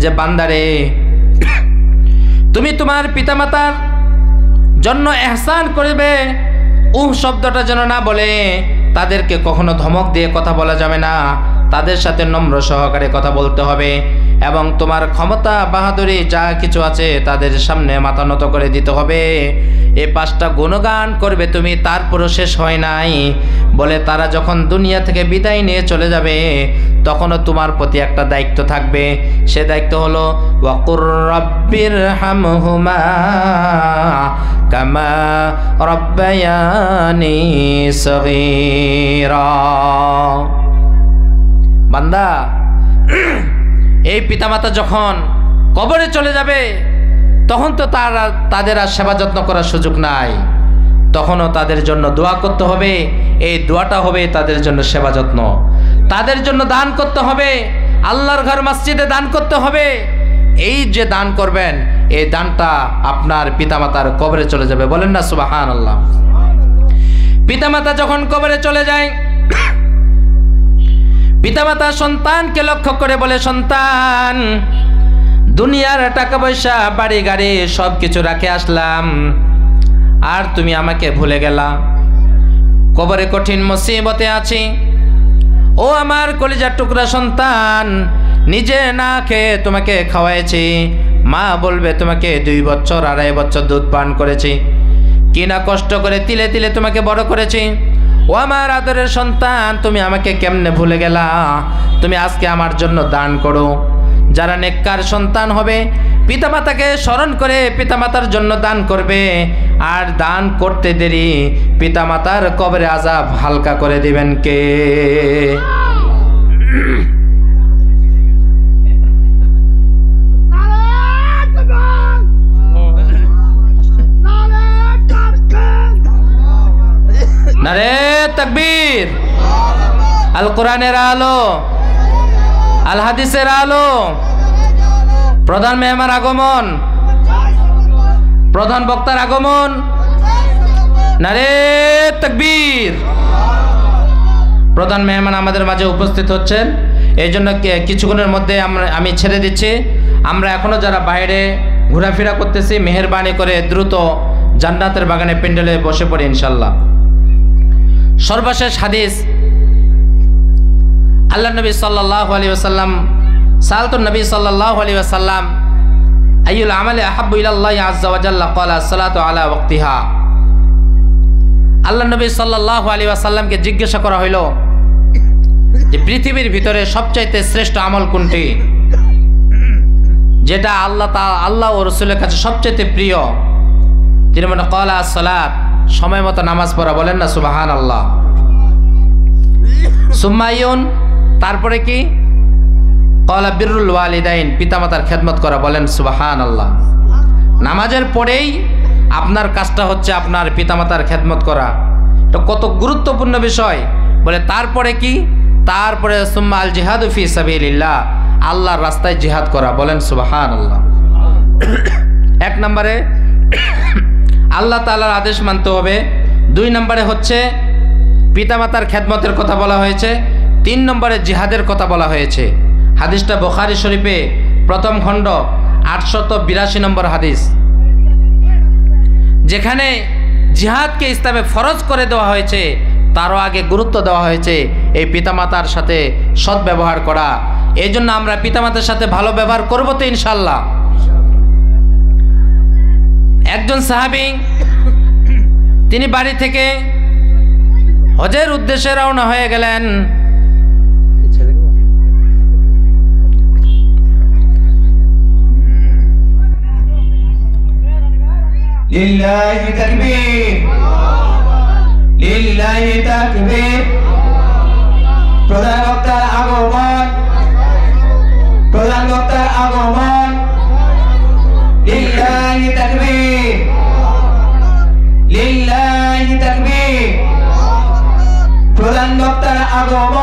যে বান্দারে, তুমি তোমার পিতামাতার জন্য ইহসান করবে, শব্দটা যেন না বলে, তাদেরকে কখনো ধমক দিয়ে কথা বলা যাবে না, তাদের সাথে নম্র সহকারে কথা বলতে হবে, এবং তোমার ক্ষমতা বাহাদুরি যা কিছু আছে তাদের সামনে মাথা নত করে দিতে হবে। এই 5টা গুণগান করবে তুমি, তারপরও শেষ হয় নাই। বলে তারা যখন দুনিয়া থেকে বিদায় নিয়ে চলে যাবে, তখনও তোমার প্রতি একটা দায়িত্ব থাকবে। সে দায়িত্ব হলো ওয়াকুর রাব্বির হামহুমা কামা রাব্বায়ানি সগীরা। বান্দা, এই পিতামাতা যখন কবরে চলে যাবে, তখন তো তাদের আর সেবা যত্ন করার সুযোগ নাই, তখনও তাদের জন্য দোয়া করতে হবে। এই দোয়াটা হবে তাদের জন্য সেবা যত্ন, তাদের জন্য দান করতে হবে, আল্লাহর ঘর মসজিদে দান করতে হবে, এই যে দান করবেন, এই দানটা আপনার পিতামাতার কবরে চলে যাবে। বলেন না সুবহানাল্লাহ। পিতামাতা যখন কবরে চলে যায়, পিতামাতা সন্তানকে লক্ষ্য করে বলে, সন্তান, দুনিয়ার টাকা পয়সা বাড়ি গাড়ি সব কিছু রাখে আসলাম, আর তুমি আমাকে ভুলে গেলা। কবরে কঠিন মুসিবতে আছি। ও আমার কলিজার টুকরা সন্তান, নিজে না খেয়ে তোমাকে খাওয়াইছি, মা বলবে তোমাকে 2 বছর 2.5 বছর দুধ পান করেছি, কিনা কষ্ট করে তিলে তিলে তোমাকে বড় করেছি। ও আমার আদরের সন্তান, তুমি আমাকে কেমনে ভুলে গেলা? তুমি আজকে আমার জন্য দান করো। যারা নেককার সন্তান হবে, পিতামাতাকে স্মরণ করে পিতামাতার জন্য দান করবে, আর দান করতে দেরি পিতামাতার কবরে আযাব হালকা করে দিবেন কে? নারে তাকবীর। আল কোরআনের আলো, আল হাদিসের আলো। প্রধান মেহমান আগমন, প্রধান বক্তার আগমন। নারে তাকবীর। প্রধান মেহমান আমাদের মাঝে উপস্থিত হচ্ছেন, এই জন্য কিছুক্ষণের মধ্যে আমি ছেড়ে দিচ্ছি। আমরা এখনো যারা বাইরে ঘোরাফেরা করতেছি, মেহেরবানি করে দ্রুত জান্নাতের বাগানে প্যান্ডেলে বসে পড়ি ইনশাল্লাহ। সর্বশেষ হাদিস, আল্লাহ নবী সাল্লাল্লাহু আলাইহি ওয়াসাল্লাম, সালাতুন নবী সাল্লাল্লাহু আলাইহি ওয়াসাল্লাম, আইয়ুল আমালি আহাব্বু ইলাল্লাহি আযজা ওয়া জাল্লা ক্বালা সালাতু আলা ওয়াক্তিহা। আল্লাহ নবী সাল্লাল্লাহু আলাইহি ওয়াসাল্লামকে জিজ্ঞাসা করা হইল যে পৃথিবীর ভিতরে সবচাইতে শ্রেষ্ঠ আমল কোনটি, যেটা আল্লাহ ও রাসূলের কাছে সবচাইতে প্রিয়? তিনি বলেন, ক্বালা as-সালাত, সময় মতো নামাজ পড়া। বলেন না সুবহানাল্লাহ। সুম্মায়ুন, তারপরে কি? ক্বালা বিররুল ওয়ালিদাইন, পিতামাতার খেদমত করা। বলেন সুবহানাল্লাহ। নামাজের পরেই আপনার কাজটা হচ্ছে আপনার পিতামাতার খেদমত করা। এটা কত গুরুত্বপূর্ণ বিষয়। বলে তারপরে কি? তারপরে সুম্মা আল জিহাদু ফি সাবিলিল্লাহ, আল্লাহর রাস্তায় জিহাদ করা। বলেন সুবহানাল্লাহ। 1 নম্বরে আল্লাহ তাআলার আদেশ মানতে হবে। 2 নম্বরে হচ্ছে পিতামাতার খেদমতের কথা বলা হয়েছে। 3 নম্বরে জিহাদের কথা বলা হয়েছে। হাদিসটা বুখারী শরীফে প্রথম খণ্ড 882 নম্বর হাদিস, যেখানে জিহাদকে ইসলামে ফরজ করে দেওয়া হয়েছে, তারও আগে গুরুত্ব দেওয়া হয়েছে এই পিতামাতার সাথে সদ্ব্যবহার করা। এই জন্য আমরা পিতামাতার সাথে ভালো ব্যবহার করব তো ইনশাল্লাহ। একজন সাহাবী, তিনি বাড়ি থেকে হজের উদ্দেশ্যে রওনা হয়ে গেলেন।
লিল্লাহি তাকবীর, লিল্লাহি তাকবীর। প্রধান বক্তার আগমন, প্রধান বক্তার আগমন। লিল্লাহি তাকবীর, লিল্লাহি তাকবীর। প্রধান বক্তার আগমন।